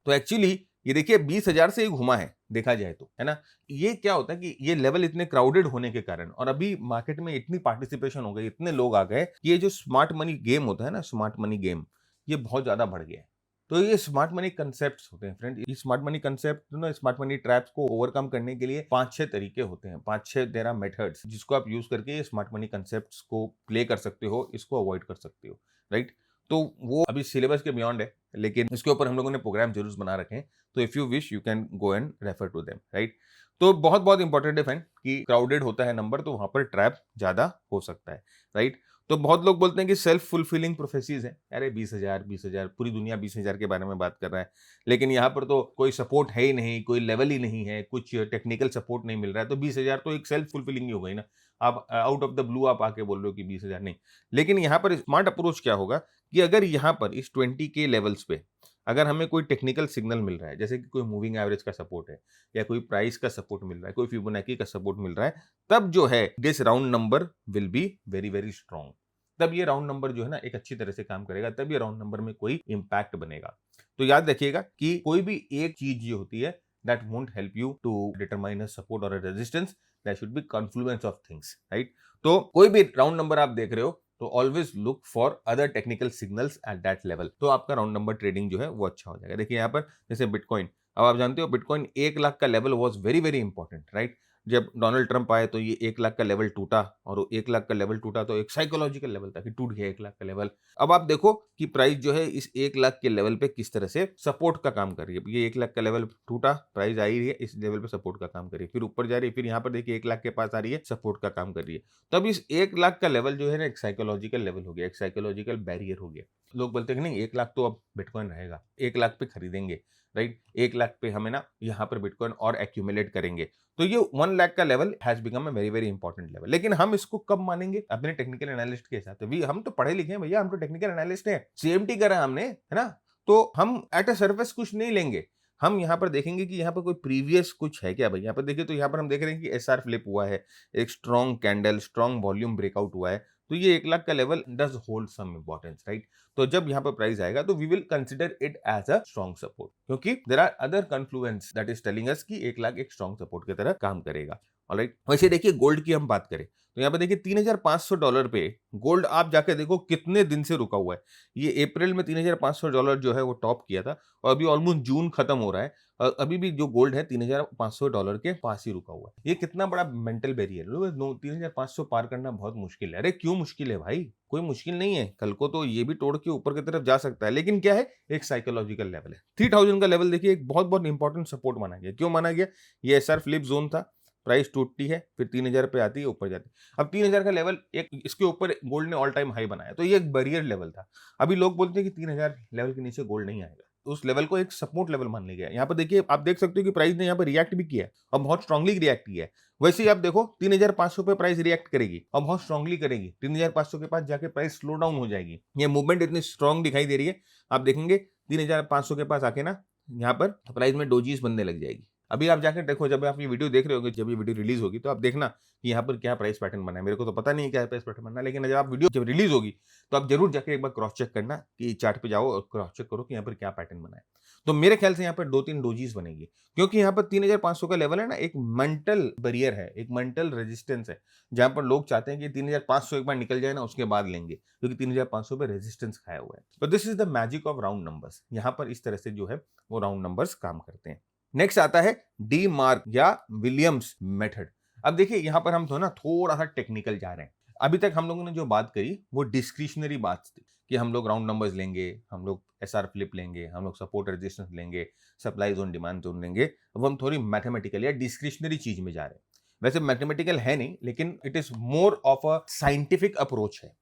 तो एक्चुअली ये देखिए 20,000 से ही घुमा है, देखा जाए तो, है ना। ये क्या होता है कि ये लेवल इतने क्राउडेड होने के कारण, और अभी मार्केट में इतनी पार्टिसिपेशन हो गई, इतने लोग आ गए कि ये जो स्मार्ट मनी गेम होता है ना, स्मार्ट मनी गेम, ये बहुत ज्यादा बढ़ गया है। तो ये स्मार्ट मनी कंसेप्ट होते हैं फ्रेंड, ये स्मार्ट मनी कंसेप्ट ना, स्मार्ट मनी ट्रैप्स को ओवरकम करने के लिए 5-6 तरीके होते हैं, 5-6 देयर आर मेथड्स, जिसको आप यूज करके ये स्मार्ट मनी कंसेप्ट को प्ले कर सकते हो, इसको अवॉइड कर सकते हो, राइट। तो वो अभी सिलेबस के बियॉन्ड है, लेकिन इसके ऊपर हम लोगों ने प्रोग्राम जरूर बना रखे हैं। तो if you wish you can go and refer to them, right. तो बहुत बहुत इंपॉर्टेंट है फ्रेंड कि क्राउडेड होता है नंबर, तो वहां पर ट्रैप ज्यादा हो सकता है, राइट। तो बहुत लोग बोलते हैं कि सेल्फ फुलफिलिंग प्रोफेसीज है, अरे 20,000 20,000, पूरी दुनिया 20,000 के बारे में बात कर रहा है, लेकिन यहाँ पर तो कोई सपोर्ट है ही नहीं, कोई लेवल ही नहीं है, कुछ टेक्निकल सपोर्ट नहीं मिल रहा है, तो 20,000 तो एक सेल्फ फुलफिलिंग ही हो गई ना। आप आउट ऑफ द ब्लू आप आके बोल रहे हो कि 20,000 नहीं। लेकिन यहाँ पर स्मार्ट अप्रोच क्या होगा कि अगर यहाँ पर इस 20K लेवल्स पे अगर हमें कोई टेक्निकल सिग्नल मिल रहा है, जैसे कि कोई मूविंग एवरेज का सपोर्ट है या कोई प्राइस का सपोर्ट मिल रहा है, कोई फिबोनाची का सपोर्ट मिल रहा है, तब जो है this round number will be very very strong. तब ये राउंड नंबर जो है ना एक अच्छी तरह से काम करेगा, तब ये राउंड नंबर में कोई इंपैक्ट बनेगा। तो याद रखिएगा कि कोई भी एक चीज जो होती है that won't help you to determine a support or a resistance. There should be confluence of things, right? तो कोई भी राउंड नंबर आप देख रहे हो तो always look for other technical signals at that level, तो आपका राउंड नंबर ट्रेडिंग जो है वो अच्छा हो जाएगा। देखिए यहाँ पर जैसे बिटकॉइन, अब आप जानते हो बिटकॉइन 1 लाख का level was very very important, right? जब डोनाल्ड ट्रंप आए तो ये 1 लाख का लेवल टूटा, और 1 लाख का लेवल टूटा तो एक साइकोलॉजिकल लेवल था कि टूट गया 1 लाख का लेवल। अब आप देखो कि प्राइस जो है इस 1 लाख के लेवल पे किस तरह से सपोर्ट का काम कर रही है। ये 1 लाख का लेवल टूटा, प्राइस आई रही है इस लेवल पे सपोर्ट का काम कर रही है, फिर ऊपर जा रही है, फिर यहाँ पर देखिए 1 लाख के पास आ रही है, सपोर्ट का काम कर रही है। तब इस 1 लाख का लेवल जो है ना एक साइकोलॉजिकल लेवल हो गया, एक साइकोलॉजिकल बैरियर हो गया। लोग बोलते हैं कि नहीं 1 लाख तो अब बिटकॉइन रहेगा, 1 लाख पे खरीदेंगे, राइट? 1 लाख पे हमें ना यहाँ पर बिटकॉइन और एक्यूमुलेट करेंगे। तो ये 1 लाख का level has become a very very important level. लेकिन हम इसको कब मानेंगे? अपने टेक्निकल एनालिस्ट के हिसाब से। हम तो पढ़े लिखे हैं भैया, हम तो टेक्निकल एनालिस्ट हैं, सीएमटी करा हमने, है ना? तो हम एट अ सर्फेस कुछ नहीं लेंगे, हम यहाँ पर देखेंगे कि यहाँ पर कोई प्रीवियस कुछ है क्या भाई। यहाँ पर देखिए तो यहाँ पर हम देख रहे हैं कि एसआर फ्लिप हुआ है, एक strong candle, strong volume breakout हुआ है, तो ये 1 लाख का level does hold some importance, right? तो जब यहाँ पर प्राइस आएगा तो we will consider it as a strong support, क्योंकि there are other confluence that is telling us कि 1 लाख एक स्ट्रॉन्ग सपोर्ट की तरह काम करेगा। ऑलराइट, वैसे देखिए गोल्ड की हम बात करें तो यहाँ पे देखिए $3,500 पे गोल्ड आप जाके देखो कितने दिन से रुका हुआ है। ये अप्रैल में $3,500 जो है वो टॉप किया था, और अभी ऑलमोस्ट जून खत्म हो रहा है और अभी भी जो गोल्ड है $3,500 के पास ही रुका हुआ है। ये कितना बड़ा मेंटल बैरियर है। 3,500 पार करना बहुत मुश्किल है। अरे क्यों मुश्किल है भाई? कोई मुश्किल नहीं है, कल को तो ये भी तोड़ के ऊपर की तरफ जा सकता है, लेकिन क्या है, एक साइकोलॉजिकल लेवल है। 3000 का लेवल देखिए एक बहुत बहुत इंपॉर्टेंट सपोर्ट माना गया। क्यों माना गया? ये एसआर फ्लिप जोन था, प्राइस टूटती है, फिर 3000 पे आती है, ऊपर जाती है। अब 3000 का लेवल, एक इसके ऊपर गोल्ड ने ऑल टाइम हाई बनाया, तो ये एक बैरियर लेवल था। अभी लोग बोलते हैं कि 3000 लेवल के नीचे गोल्ड नहीं आएगा, तो उस लेवल को एक सपोर्ट लेवल मान लिया गया। यहाँ पर देखिए आप देख सकते हो कि प्राइस ने यहाँ पर रिएक्ट भी किया है और बहुत स्ट्रांगली रिएक्ट किया है। वैसे ही आप देखो 3500 पे प्राइस रिएक्ट करेगी और बहुत स्ट्रांगली करेगी, 3500 के पास जाके प्राइस स्लो डाउन हो जाएगी। ये मूवमेंट इतनी स्ट्रांग दिखाई दे रही है, आप देखेंगे 3500 के पास आके ना यहाँ पर प्राइस में डोजीज बनने लग जाएगी। अभी आप जाकर देखो, जब आप ये वीडियो देख रहे होगे, जब ये वीडियो रिलीज होगी, तो आप देखना कि यहाँ पर क्या प्राइस पैटर्न बना है। मेरे को तो पता नहीं है क्या प्राइस पैटर्न बना है, लेकिन जब आप वीडियो जब रिलीज होगी तो आप जरूर जाकर एक बार क्रॉस चेक करना कि चार्ट पे जाओ और क्रॉस चेक करो कि यहाँ पर क्या पैटर्न बना है। तो मेरे ख्याल से यहाँ पर 2-3 डोजीज बनेगी, क्योंकि यहाँ पर 3500 का लेवल है ना, एक मेंटल बैरियर है, एक मेंटल रेजिस्टेंस है, जहां पर लोग चाहते हैं कि 3500 एक बार निकल जाए ना, उसके बाद लेंगे, क्योंकि 3500 पे रेजिस्टेंस खाया हुआ है। तो this is the magic of round numbers. यहाँ पर इस तरह से जो है वो राउंड नंबर्स काम करते हैं। नेक्स्ट आता है डी मार्क या विलियम्स मेथड। अब देखिए यहाँ पर हम तो ना थोड़ा सा टेक्निकल जा रहे हैं। अभी तक हम लोगों ने जो बात करी वो डिस्क्रिशनरी बात थी कि हम लोग राउंड नंबर्स लेंगे, हम लोग एसआर फ्लिप लेंगे, हम लोग सपोर्ट रेजिस्टेंस लेंगे, सप्लाई जोन डिमांड जोन लेंगे। अब हम थोड़ी मैथमेटिकल या डिस्क्रिशनरी चीज में जा रहे हैं। वैसे मैथमेटिकल है नहीं, लेकिन it is more of a scientific approach है,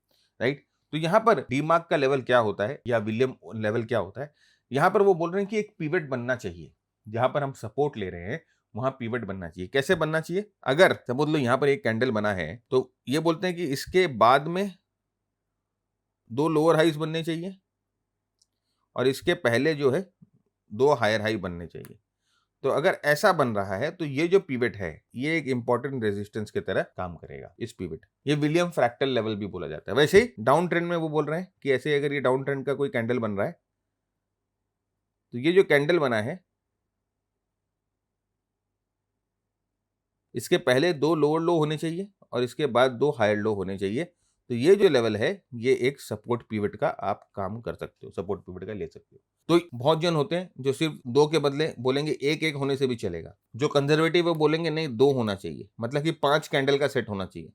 राइट? तो यहाँ पर डी मार्क का लेवल क्या होता है या विलियम लेवल क्या होता है? यहाँ पर वो बोल रहे हैं कि एक पिवट बनना चाहिए, जहां पर हम सपोर्ट ले रहे हैं वहां पिवट बनना चाहिए। कैसे बनना चाहिए? अगर समझ लो यहां पर एक कैंडल बना है, तो ये बोलते हैं कि इसके बाद में 2 लोअर हाइज बनने चाहिए और इसके पहले जो है 2 हायर हाई बनने चाहिए। तो अगर ऐसा बन रहा है तो ये जो पिवट है ये एक इंपॉर्टेंट रेजिस्टेंस की तरह काम करेगा। इस पिवट, ये विलियम फ्रैक्टल लेवल भी बोला जाता है। वैसे ही डाउन ट्रेंड में वो बोल रहे हैं कि ऐसे अगर ये डाउन ट्रेंड का कोई कैंडल बन रहा है, तो ये जो कैंडल बना है इसके पहले 2 लोअर लो होने चाहिए और इसके बाद 2 हायर लो होने चाहिए। तो ये जो लेवल है ये एक सपोर्ट पिवट का आप काम कर सकते हो, सपोर्ट पिवट का ले सकते हो। तो बहुत जन होते हैं जो सिर्फ 2 के बदले बोलेंगे 1-1 होने से भी चलेगा। जो कंजर्वेटिव वो बोलेंगे नहीं 2 होना चाहिए, मतलब कि 5 कैंडल का सेट होना चाहिए।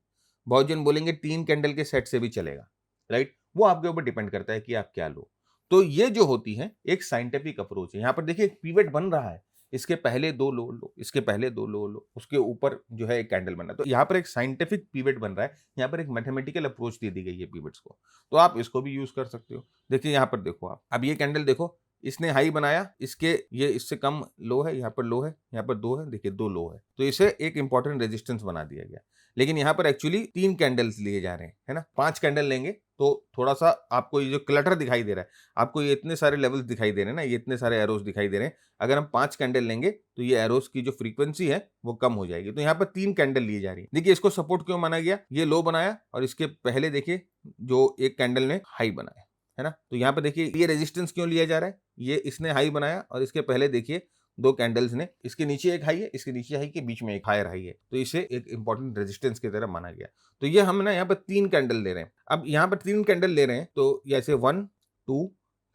बहुत जन बोलेंगे 3 कैंडल के सेट से भी चलेगा, राइट? वो आपके ऊपर डिपेंड करता है कि आप क्या लो। तो ये जो होती है एक साइंटिफिक अप्रोच है। यहाँ पर देखिए पिवट बन रहा है, इसके पहले 2 लो लो, इसके पहले 2 लो लो, उसके ऊपर जो है एक कैंडल बन रहा है। तो यहाँ पर एक साइंटिफिक पिवट बन रहा है, यहाँ पर एक मैथमेटिकल अप्रोच दे दी गई है पिवट्स को, तो आप इसको भी यूज कर सकते हो। देखिए यहाँ पर देखो आप, अब ये कैंडल देखो, इसने हाई बनाया, इसके ये इससे कम लो है, यहाँ पर लो है, यहाँ पर 2 है, देखिए 2 लो है, तो इसे एक इंपॉर्टेंट रेजिस्टेंस बना दिया गया। लेकिन यहाँ पर एक्चुअली 3 कैंडल्स लिए जा रहे हैं, है ना। 5 कैंडल लेंगे तो थोड़ा सा आपको ये जो क्लटर दिखाई दे रहा है, आपको ये इतने सारे लेवल्स दिखाई दे रहे हैं ना, ये इतने सारे एरोस दिखाई दे रहे हैं। अगर हम 5 कैंडल लेंगे तो ये एरोस की जो फ्रीक्वेंसी है वो कम हो जाएगी। तो यहाँ पर 3 कैंडल ली जा रही है। देखिए इसको सपोर्ट क्यों माना गया, ये लो बनाया और इसके पहले देखिए जो एक कैंडल ने हाई बनाया, है ना। तो यहाँ पे देखिए ये रेजिस्टेंस क्यों लिया जा रहा है, ये इसने हाई बनाया और इसके पहले देखिए 2 कैंडल्स ने, इसके नीचे एक हाई है, इसके नीचे हाई के बीच में एक हायर हाई है, तो इसे एक इंपॉर्टेंट रेजिस्टेंस की तरह माना गया। तो ये हम ना यहाँ पर 3 कैंडल ले रहे हैं। अब यहाँ पर 3 कैंडल ले रहे हैं तो जैसे 1 2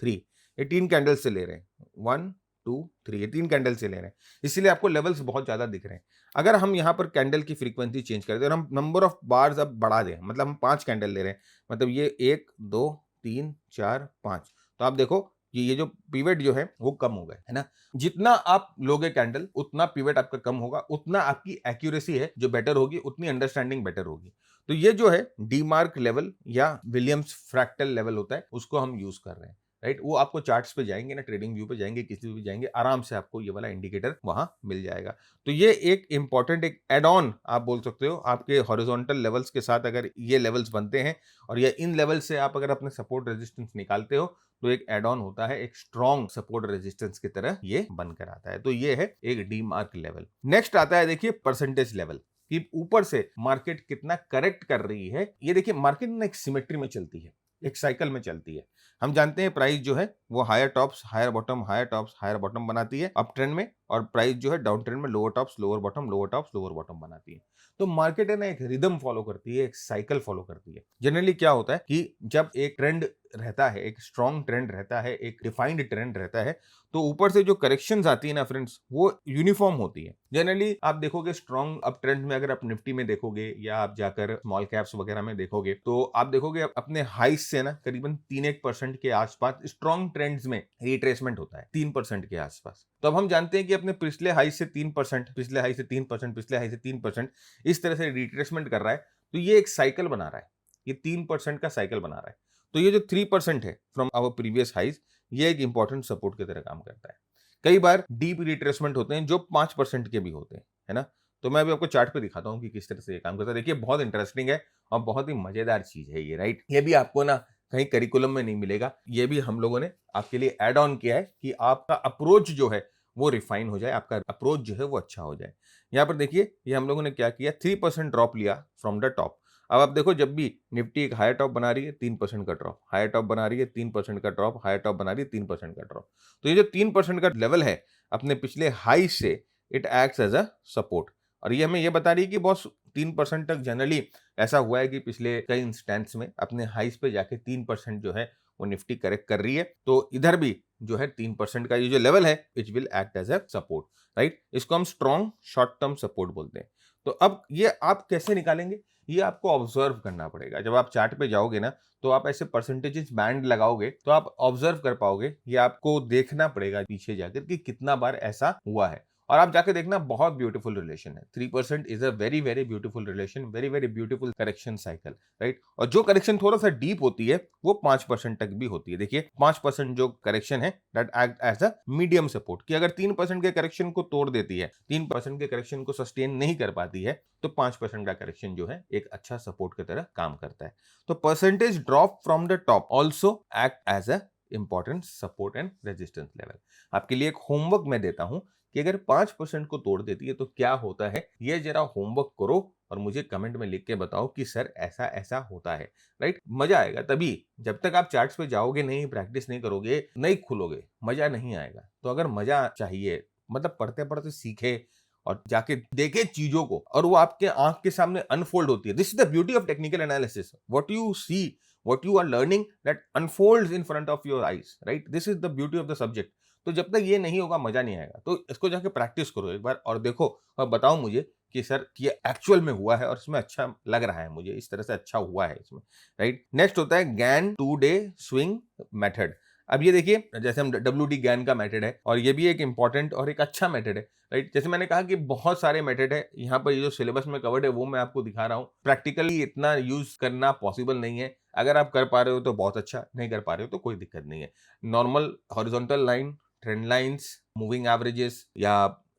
3 ये 3 कैंडल से ले रहे हैं, 1 2 3 ये 3 कैंडल से ले रहे हैं, इसीलिए आपको लेवल्स बहुत ज्यादा दिख रहे हैं। अगर हम यहाँ पर कैंडल की फ्रीक्वेंसी चेंज कर दें और हम नंबर ऑफ बार्स अब बढ़ा दें, मतलब हम 5 कैंडल ले रहे हैं, मतलब ये 1 2 3 4 5, तो आप देखो कि ये जो पिवट जो है वो कम हो गए, है ना। जितना आप लोगे कैंडल उतना पिवट आपका कम होगा, उतना आपकी एक्यूरेसी है जो बेटर होगी, उतनी अंडरस्टैंडिंग बेटर होगी। तो ये जो है डीमार्क लेवल या विलियम्स फ्रैक्टल लेवल होता है, उसको हम यूज कर रहे हैं, राइट। वो आपको चार्ट्स पे जाएंगे ना, ट्रेडिंग व्यू पे जाएंगे, किसी भी जाएंगे, आराम से आपको ये वाला इंडिकेटर वहां मिल जाएगा। तो ये एक इंपॉर्टेंट एक एड ऑन आप बोल सकते हो आपके हॉरिजॉन्टल लेवल्स के साथ। अगर ये लेवल्स बनते हैं और ये इन लेवल से आप अगर अपने सपोर्ट रेजिस्टेंस निकालते हो तो एक एड ऑन होता है, एक स्ट्रॉन्ग सपोर्ट रेजिस्टेंस की तरह ये बनकर आता है। तो ये है एक डीमार्क लेवल। नेक्स्ट आता है देखिए परसेंटेज लेवल, कि ऊपर से मार्केट कितना करेक्ट कर रही है। ये देखिए मार्केट ना एक सिमेट्री में चलती है, एक साइकिल में चलती है। हम जानते हैं प्राइस जो है वो higher tops higher bottom, higher tops higher bottom बनाती है अप ट्रेंड में, और प्राइस जो है डाउन ट्रेंड में lower tops lower bottom, lower tops lower bottom बनाती है। तो मार्केट है ना एक रिदम फॉलो करती है, एक साइकिल फॉलो करती है। जनरली क्या होता है कि जब एक ट्रेंड रहता है, एक स्ट्रॉन्ग ट्रेंड रहता है, एक डिफाइंड ट्रेंड रहता है, तो ऊपर से जो करेक्शंस आती है ना फ्रेंड्स, वो यूनिफॉर्म होती है। जनरली आप देखोगे स्ट्रॉन्ग अप ट्रेंड में, अगर आप निफ्टी में देखोगे या आप जाकर स्मॉल कैप्स वगैरह में देखोगे, तो आप देखोगे अपने हाइस से ना करीबन 3-1% के आसपास स्ट्रॉन्ग ट्रेंड्स में रिट्रेसमेंट होता है, 3% के आसपास। तो अब हम जानते हैं कि अपने पिछले हाई से 3%, पिछले हाई से 3%, पिछले हाई से 3%, इस तरह से रिट्रेसमेंट कर रहा है। तो ये एक साइकिल बना रहा है, ये 3% का साइकिल बना रहा है। तो ये जो 3% है फ्रॉम आवर प्रीवियस हाइज, ये एक इंपॉर्टेंट सपोर्ट की तरह काम करता है। कई बार डीप रिट्रेसमेंट होते हैं जो 5% के भी होते हैं, है ना। तो मैं अभी आपको चार्ट पे दिखाता हूँ कि किस तरह से ये काम करता है। देखिए बहुत इंटरेस्टिंग है और बहुत ही मजेदार चीज है ये, राइट। ये भी आपको ना कहीं करिकुलम में नहीं मिलेगा, ये भी हम लोगों ने आपके लिए ऐड ऑन किया है कि आपका अप्रोच जो है वो रिफाइन हो जाए, आपका अप्रोच जो है वो अच्छा हो जाए। यहाँ पर देखिए ये हम लोगों ने क्या किया, 3% ड्रॉप लिया फ्रॉम द टॉप। अब आप देखो जब भी निफ्टी एक हायर टॉप बना रही है 3% का ड्रॉप, हायर टॉप बना रही है 3% का ड्रॉप, हायर टॉप बना रही है 3% का ड्रॉप। तो ये जो 3% का लेवल है अपने पिछले हाई से, it acts as a support. और ये हमें ये बता रही है कि बॉस 3% तक जनरली ऐसा हुआ है कि पिछले कई इंस्टेंस में अपने हाइस पे जाके 3% जो है वो निफ्टी करेक्ट कर रही है। तो इधर भी जो है 3% का ये जो लेवल है it will act as a support, right. इसको हम स्ट्रॉन्ग शॉर्ट टर्म सपोर्ट बोलते हैं। तो अब ये आप कैसे निकालेंगे, ये आपको ऑब्जर्व करना पड़ेगा। जब आप चार्ट पे जाओगे ना तो आप ऐसे परसेंटेजेस बैंड लगाओगे तो आप ऑब्जर्व कर पाओगे। ये आपको देखना पड़ेगा पीछे जाकर कि कितना बार ऐसा हुआ है, और आप जाके देखना बहुत ब्यूटीफुल रिलेशन है। 3% is a very very beautiful relation, very very beautiful correction cycle, right. और जो करेक्शन थोड़ा सा डीप होती है वो 5% तक भी होती है। देखिए 5% जो करेक्शन है that act as a medium support, कि अगर 3% के करेक्शन को तोड़ देती है, 3% के करेक्शन को सस्टेन नहीं कर पाती है, तो 5% का करेक्शन जो है एक अच्छा सपोर्ट की तरह काम करता है। तो percentage drop from the top also act as a important support and resistance level. आपके लिए एक होमवर्क मैं देता हूं कि अगर 5% को तोड़ देती है तो क्या होता है, ये जरा होमवर्क करो और मुझे कमेंट में लिख के बताओ कि सर ऐसा ऐसा होता है, राइट। मजा आएगा तभी, जब तक आप चार्ट्स पे जाओगे नहीं, प्रैक्टिस नहीं करोगे, नहीं खुलोगे, मजा नहीं आएगा। तो अगर मजा चाहिए, मतलब पढ़ते पढ़ते सीखे और जाके देखे चीजों को और वो आपके आंख के सामने अनफोल्ड होती है। This is the beauty of technical analysis, what you see, what you are learning that unfolds in front of your eyes, right? This is the beauty of the subject. तो जब तक ये नहीं होगा मजा नहीं आएगा। तो इसको जाके प्रैक्टिस करो एक बार और देखो और बताओ मुझे कि सर ये एक्चुअल में हुआ है और इसमें अच्छा लग रहा है, मुझे इस तरह से अच्छा हुआ है इसमें, राइट। नेक्स्ट होता है गैन 2-डे स्विंग मेथड। अब ये देखिए जैसे हम WD गैन का मेथड है और ये भी एक इंपॉर्टेंट और एक अच्छा मेथड है, राइट। जैसे मैंने कहा कि बहुत सारे मेथड है, यहाँ पर ये जो सिलेबस में कवर्ड है वो मैं आपको दिखा रहा हूँ। प्रैक्टिकली इतना यूज करना पॉसिबल नहीं है। अगर आप कर पा रहे हो तो बहुत अच्छा, नहीं कर पा रहे हो तो कोई दिक्कत नहीं है। Normal horizontal line, trend lines, moving averages या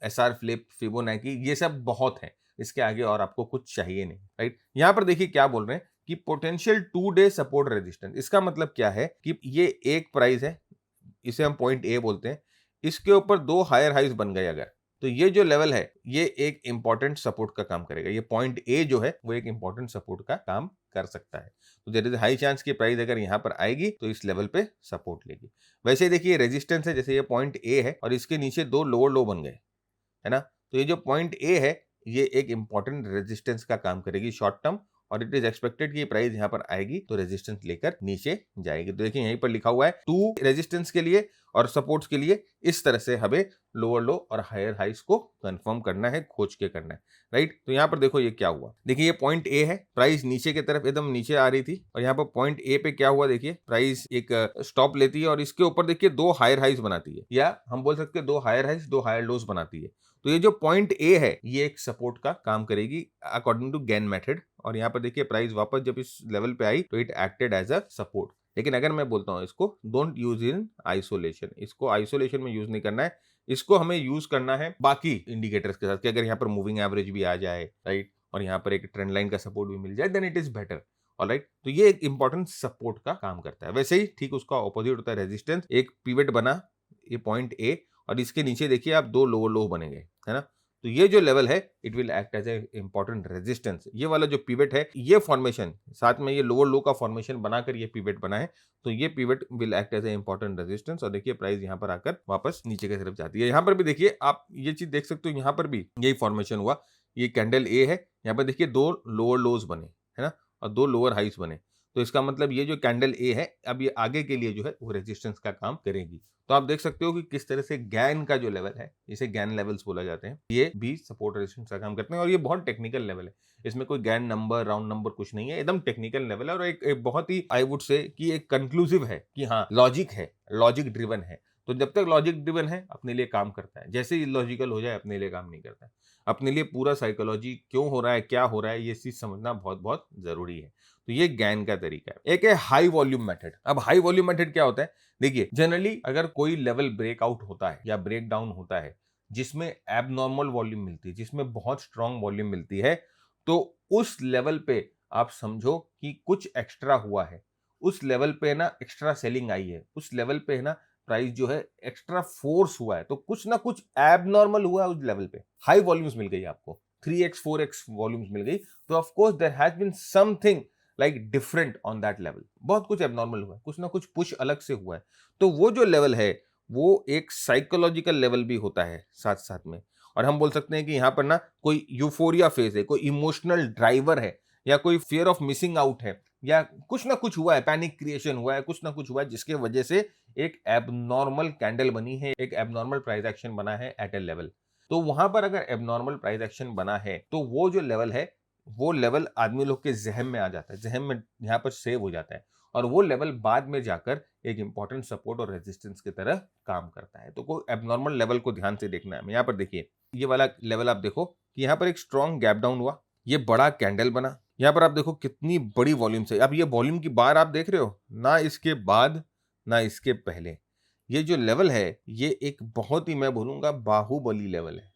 SR फ्लिप, फिबोनाची, ये सब बहुत है, इसके आगे और आपको कुछ चाहिए नहीं, राइट। यहाँ पर देखिए क्या बोल रहे हैं कि पोटेंशियल 2 डे सपोर्ट रेजिस्टेंस। इसका मतलब क्या है कि ये एक प्राइस है, इसे हम पॉइंट ए बोलते हैं, इसके ऊपर 2 हायर हाइज बन गए अगर, तो ये जो लेवल है ये एक इंपॉर्टेंट सपोर्ट का काम करेगा। ये पॉइंट ए जो है वो एक इंपॉर्टेंट सपोर्ट का काम कर सकता है। तो देयर इज हाई चांस की प्राइस अगर यहाँ पर आएगी तो इस लेवल पे सपोर्ट लेगी। वैसे ही देखिए रेजिस्टेंस है, जैसे ये पॉइंट ए है और इसके नीचे 2 लोअर लो बन गए, है ना। तो ये जो पॉइंट ए है ये एक इंपॉर्टेंट रेजिस्टेंस का काम करेगी शॉर्ट टर्म, और इट इज एक्सपेक्टेड कि प्राइस यहाँ पर आएगी तो रेजिस्टेंस लेकर नीचे जाएगी। तो देखिए यहीं पर लिखा हुआ है 2 रेजिस्टेंस के लिए और सपोर्ट्स के लिए इस तरह से हमें लोअर लो और हायर हाइस को कंफर्म करना है, खोज के करना है, राइट। तो यहाँ पर देखो ये क्या हुआ, देखिए ये पॉइंट ए है, प्राइस नीचे की तरफ एकदम नीचे आ रही थी और यहाँ पर पॉइंट ए पे क्या हुआ, देखिए प्राइस एक स्टॉप लेती है और इसके ऊपर देखिए 2 हायर हाइस बनाती है, या हम बोल सकते हैं 2 हायर हाइस 2 हायर लोस बनाती है। तो ये जो पॉइंट ए है ये एक सपोर्ट का काम करेगी अकॉर्डिंग टू गैन मेथड। और यहाँ पर देखिए प्राइस वापस जब इस लेवल पे आई तो it acted as a support. लेकिन अगर मैं बोलता हूँ इसको डोंट यूज इन आइसोलेशन, इसको आइसोलेशन में यूज नहीं करना है, इसको हमें यूज करना है बाकी इंडिकेटर्स के साथ कि अगर यहाँ पर मूविंग एवरेज भी आ जाए, राइट, और यहाँ पर एक ट्रेंड लाइन का सपोर्ट भी मिल जाए, then it is better, alright. तो ये एक इंपॉर्टेंट सपोर्ट का काम करता है। वैसे ही ठीक उसका ऑपोजिट होता है रेजिस्टेंस। एक पिवट बना ये पॉइंट ए और इसके नीचे देखिए आप 2 लोअर लो बनेंगे, है ना। तो ये जो लेवल है it will act as a important resistance. ये वाला जो पिवट है, ये फॉर्मेशन साथ में ये लोअर लो का फॉर्मेशन बनाकर ये पिवट बना है, तो ये pivot will act as a important resistance. और देखिए प्राइस यहाँ पर आकर वापस नीचे की तरफ जाती है। यहाँ पर भी देखिए आप ये चीज देख सकते हो, यहाँ पर भी यही फॉर्मेशन हुआ, ये कैंडल ए है, यहाँ पर देखिए 2 लोअर लोज बने, है ना, और 2 लोअर हाइस बने। तो इसका मतलब ये जो कैंडल ए है अब ये आगे के लिए जो है वो रेजिस्टेंस का काम करेगी। तो आप देख सकते हो कि किस तरह से गैन का जो लेवल है, इसे गैन लेवल्स बोला जाते हैं, ये भी सपोर्ट रेजिस्टेंस का काम करते हैं। और ये बहुत टेक्निकल लेवल है, इसमें कोई गैन नंबर राउंड नंबर कुछ नहीं है, एकदम टेक्निकल लेवल है। और एक बहुत ही आई वुड से कि एक कंक्लूसिव है कि हाँ लॉजिक है, लॉजिक ड्रिवन है। तो जब तक लॉजिक ड्रिवन है अपने लिए काम करता है, जैसे ही लॉजिकल हो जाए अपने लिए काम नहीं करता है। अपने लिए पूरा साइकोलॉजी क्यों हो रहा है, क्या हो रहा है, ये चीज समझना बहुत बहुत जरूरी है। तो ये गैन का तरीका है। एक है हाई वॉल्यूम मेथड। अब हाई वॉल्यूम मेथड क्या होता है, देखिए जनरली अगर कोई लेवल ब्रेकआउट होता है या ब्रेक डाउन होता है जिसमें एबनॉर्मल वॉल्यूम मिलती है, जिसमें बहुत स्ट्रांग वॉल्यूम मिलती है, तो उस लेवल पे आप समझो कि कुछ एक्स्ट्रा हुआ है, उस लेवल पे ना एक्स्ट्रा सेलिंग आई है, उस लेवल पे ना प्राइस जो है एक्स्ट्रा फोर्स हुआ है, तो कुछ ना कुछ एबनॉर्मल हुआ है उस लेवल पे। हाई वॉल्यूम्स मिल गई आपको, 3x 4x वॉल्यूम्स मिल गई, तो of course there has been something like different on that level. बहुत कुछ एबनॉर्मल हुआ है, कुछ ना कुछ पुश अलग से हुआ है। तो वो जो लेवल है वो एक साइकोलॉजिकल लेवल भी होता है साथ साथ में। और हम बोल सकते हैं कि यहाँ पर ना कोई यूफोरिया फेज है, कोई इमोशनल ड्राइवर है, या कोई फियर ऑफ मिसिंग आउट है, या कुछ ना कुछ हुआ है, पैनिक क्रिएशन हुआ है, कुछ ना कुछ हुआ है जिसके वजह से एक एबनॉर्मल कैंडल बनी है, एक एबनॉर्मल प्राइस एक्शन बना है एट ए लेवल। तो वहां पर अगर एबनॉर्मल प्राइस एक्शन बना है तो वो जो लेवल है वो लेवल आदमी लोग के जहन में आ जाता है, जहन में यहाँ पर सेव हो जाता है, और वो लेवल बाद में जाकर एक इंपॉर्टेंट सपोर्ट और रेजिस्टेंस की तरह काम करता है। तो कोई एबनॉर्मल लेवल को ध्यान से देखना है। यहाँ पर देखिए ये वाला लेवल आप देखो कि यहाँ पर एक स्ट्रॉन्ग गैप डाउन हुआ, ये बड़ा कैंडल बना, यहाँ पर आप देखो कितनी बड़ी वॉल्यूम से। अब ये वॉल्यूम की बार आप देख रहे हो ना, इसके बाद ना इसके पहले, ये जो लेवल है ये एक बहुत ही, मैं बोलूंगा, बाहुबली लेवल है,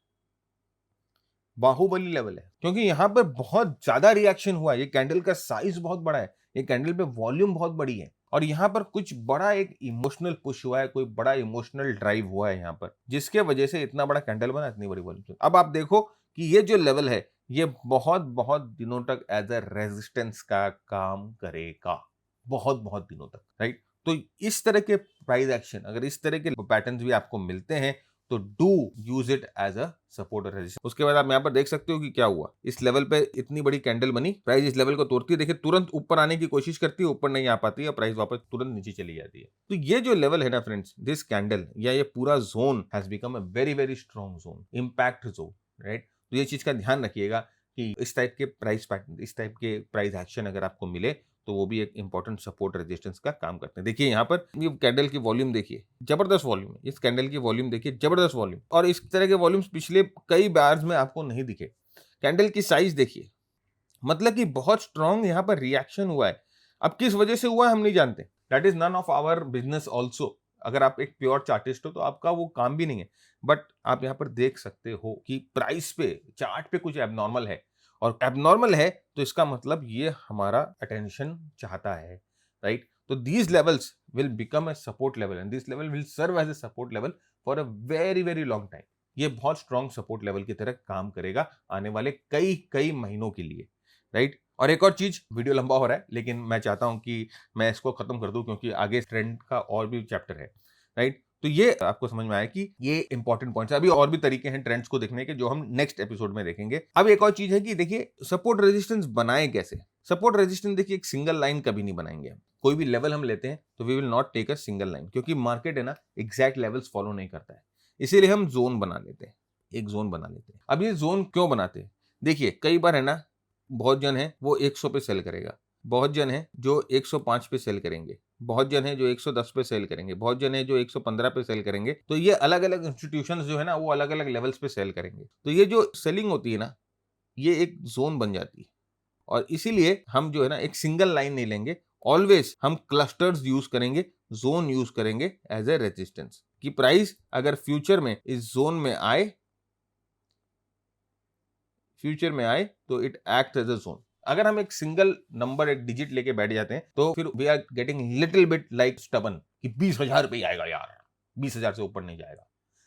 बाहुबली लेवल है, क्योंकि यहां पर बहुत ज्यादा रिएक्शन हुआ है। ये कैंडल का साइज बहुत बड़ा है, ये कैंडल पे वॉल्यूम बहुत बड़ी है, और यहाँ पर कुछ बड़ा एक इमोशनल पुश हुआ है, कोई बड़ा इमोशनल ड्राइव हुआ है यहाँ पर, जिसके वजह से इतना बड़ा कैंडल बना, इतनी बड़ी वॉल्यूम। अब आप देखो कि ये जो लेवल है ये बहुत बहुत दिनों तक एज अ रेजिस्टेंस का काम करेगा, बहुत बहुत दिनों तक, राइट। तो इस तरह के प्राइस एक्शन, अगर इस तरह के पैटर्न्स भी आपको मिलते हैं तो do use it as a support और रेजिस्टेंस। उसके बाद आप यहाँ पर देख सकते हो कि क्या हुआ, इस लेवल पे इतनी बड़ी कैंडल बनी, प्राइस इस लेवल को तोड़ती है, देखिए तुरंत ऊपर आने की कोशिश करती है, ऊपर नहीं आ पाती है, प्राइस वापस तुरंत नीचे चली जाती है। तो ये जो लेवल है ना फ्रेंड्स, दिस कैंडल या ये पूरा zone has become a very very strong zone, impact zone, right. तो ये चीज का ध्यान रखिएगा कि इस टाइप के प्राइस पैटर्न, इस टाइप के प्राइस एक्शन अगर आपको मिले तो वो भी एक इंपॉर्टेंट सपोर्ट रेजिस्टेंस का काम करते हैं। देखिए यहाँ पर ये कैंडल की वॉल्यूम देखिए, जबरदस्त वॉल्यूम है, इस कैंडल की वॉल्यूम देखिए, जबरदस्त वॉल्यूम, और इस तरह के वॉल्यूम्स पिछले कई बार में आपको नहीं दिखे। कैंडल की साइज देखिए, मतलब कि बहुत स्ट्रांग यहाँ पर रिएक्शन हुआ है। अब किस वजह से हुआ है हम नहीं जानते, that is none of our business also. अगर आप एक प्योर चार्टिस्ट हो तो आपका वो काम भी नहीं है, बट आप यहाँ पर देख सकते हो कि प्राइस पे, चार्ट पे कुछ एबनॉर्मल है, और एबनॉर्मल है तो इसका मतलब ये हमारा अटेंशन चाहता है, राइट? तो these levels will become a support level and this level will serve as a support level for a very very long time. ये बहुत स्ट्रॉन्ग सपोर्ट लेवल की तरह काम करेगा आने वाले कई कई महीनों के लिए, राइट? और एक और चीज, वीडियो लंबा हो रहा है लेकिन मैं चाहता हूं कि मैं इसको खत्म कर दूं क्योंकि आगे ट्रेंड का और भी चैप्टर है, राइट? तो ये आपको समझ में आया कि ये इंपॉर्टेंट पॉइंट्स है। अभी और भी तरीके हैं ट्रेंड्स को देखने के जो हम नेक्स्ट एपिसोड में देखेंगे। अब एक और चीज है कि देखिए सपोर्ट रेजिस्टेंस बनाए कैसे। सपोर्ट रेजिस्टेंस देखिए एक सिंगल लाइन कभी नहीं बनाएंगे हम। कोई भी लेवल हम लेते हैं तो we will not take a single line, क्योंकि मार्केट है ना एग्जैक्ट लेवल्स फॉलो नहीं करता है, इसीलिए हम जोन बना लेते हैं, एक जोन बना लेते हैं। अब ये जोन क्यों बनाते हैं? देखिए कई बार है ना, बहुत जन है वो 100 पे सेल करेगा, बहुत जन है जो 105 पे सेल करेंगे, बहुत जन है जो 110 पे सेल करेंगे, बहुत जन है जो 115 पे सेल करेंगे। तो ये अलग अलग इंस्टीट्यूशंस जो है ना वो अलग अलग लेवल्स पे सेल करेंगे। तो ये जो सेलिंग होती है ना, ये एक जोन बन जाती है, और इसीलिए हम जो है ना एक सिंगल लाइन नहीं लेंगे, ऑलवेज हम क्लस्टर्स यूज करेंगे, जोन यूज करेंगे एज ए रेजिस्टेंस, कि प्राइस अगर फ्यूचर में इस जोन में आए, फ्यूचर में आए तो it act as a zone. अगर हम एक सिंगल नंबर, एक डिजिट लेके बैठ जाते हैं तो फिर we are getting little bit like stubborn कि 20,000 पे आएगा यार, 20,000 से ऊपर नहीं जाएगा,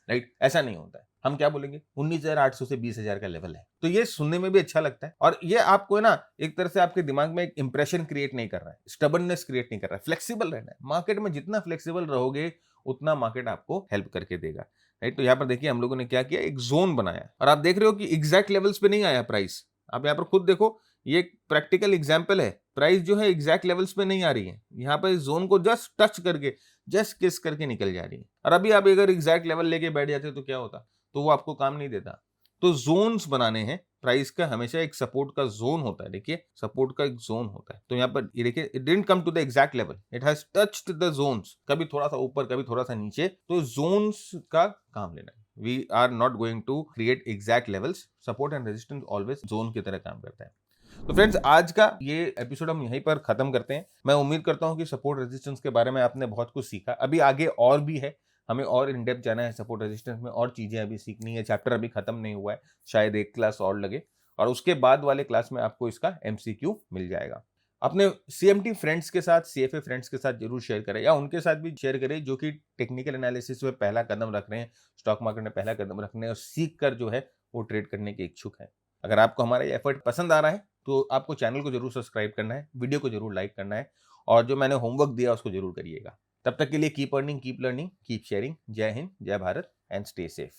राइट? ऐसा नहीं होता है। हम क्या बोलेंगे, 19,800 से 20,000 का लेवल है। तो ये सुनने में भी अच्छा लगता है, और ये आपको है ना एक तरह से आपके दिमाग में एक इंप्रेशन क्रिएट नहीं कर रहा है, स्टबननेस क्रिएट नहीं कर रहा है। फ्लेक्सिबल रहना है मार्केट में, जितना फ्लेक्सिबल रहोगे उतना मार्केट आपको हेल्प करके देगा, राइट? तो यहाँ पर देखिए हम लोगों ने क्या किया, एक जोन बनाया, और आप देख रहे हो कि एग्जैक्ट लेवल्स पे नहीं आया प्राइस। आप यहाँ पर खुद देखो, ये एक प्रैक्टिकल एग्जाम्पल है, प्राइस जो है एग्जैक्ट लेवल्स पे नहीं आ रही है, यहाँ पर इस जोन को जस्ट टच करके, जस्ट किस करके निकल जा रही है। और अभी आप अगर एग्जैक्ट लेवल लेके बैठ जाते तो क्या होता, तो वो आपको काम नहीं देता। तो जोन्स बनाने हैं, प्राइस का हमेशा एक सपोर्ट का जोन होता है। देखिए सपोर्ट का एक जोन होता है, तो यहाँ पर ये देखिए it didn't come to the exact level, it has touched the zones, कभी थोड़ा सा ऊपर कभी थोड़ा सा नीचे। तो जोन्स का काम लेना है, we are not going to create exact levels. Support and resistance always zone की तरह काम करता है। तो फ्रेंड्स आज का ये एपिसोड हम यहीं पर खत्म करते हैं। मैं उम्मीद करता हूं कि सपोर्ट रेजिस्टेंस के बारे में आपने बहुत कुछ सीखा। अभी आगे और भी है, हमें और इन डेप्थ जाना है सपोर्ट रेजिस्टेंस में, और चीजें अभी सीखनी है। चैप्टर अभी खत्म नहीं हुआ है, शायद एक क्लास और लगे, और उसके बाद वाले क्लास में आपको इसका एमसीक्यू मिल जाएगा। अपने सीएमटी फ्रेंड्स के साथ, सीएफए फ्रेंड्स के साथ जरूर शेयर करें, या उनके साथ भी शेयर करें जो कि टेक्निकल एनालिसिस में पहला कदम रख रहे हैं, स्टॉक मार्केट में पहला कदम रखने और सीख कर जो है वो ट्रेड करने के इच्छुक है। अगर आपको हमारा ये एफर्ट पसंद आ रहा है तो आपको चैनल को जरूर सब्सक्राइब करना है, वीडियो को जरूर लाइक करना है, और जो मैंने होमवर्क दिया उसको जरूर करिएगा। तब तक के लिए keep earning, keep learning, keep sharing. जय हिंद, जय भारत एंड स्टे सेफ।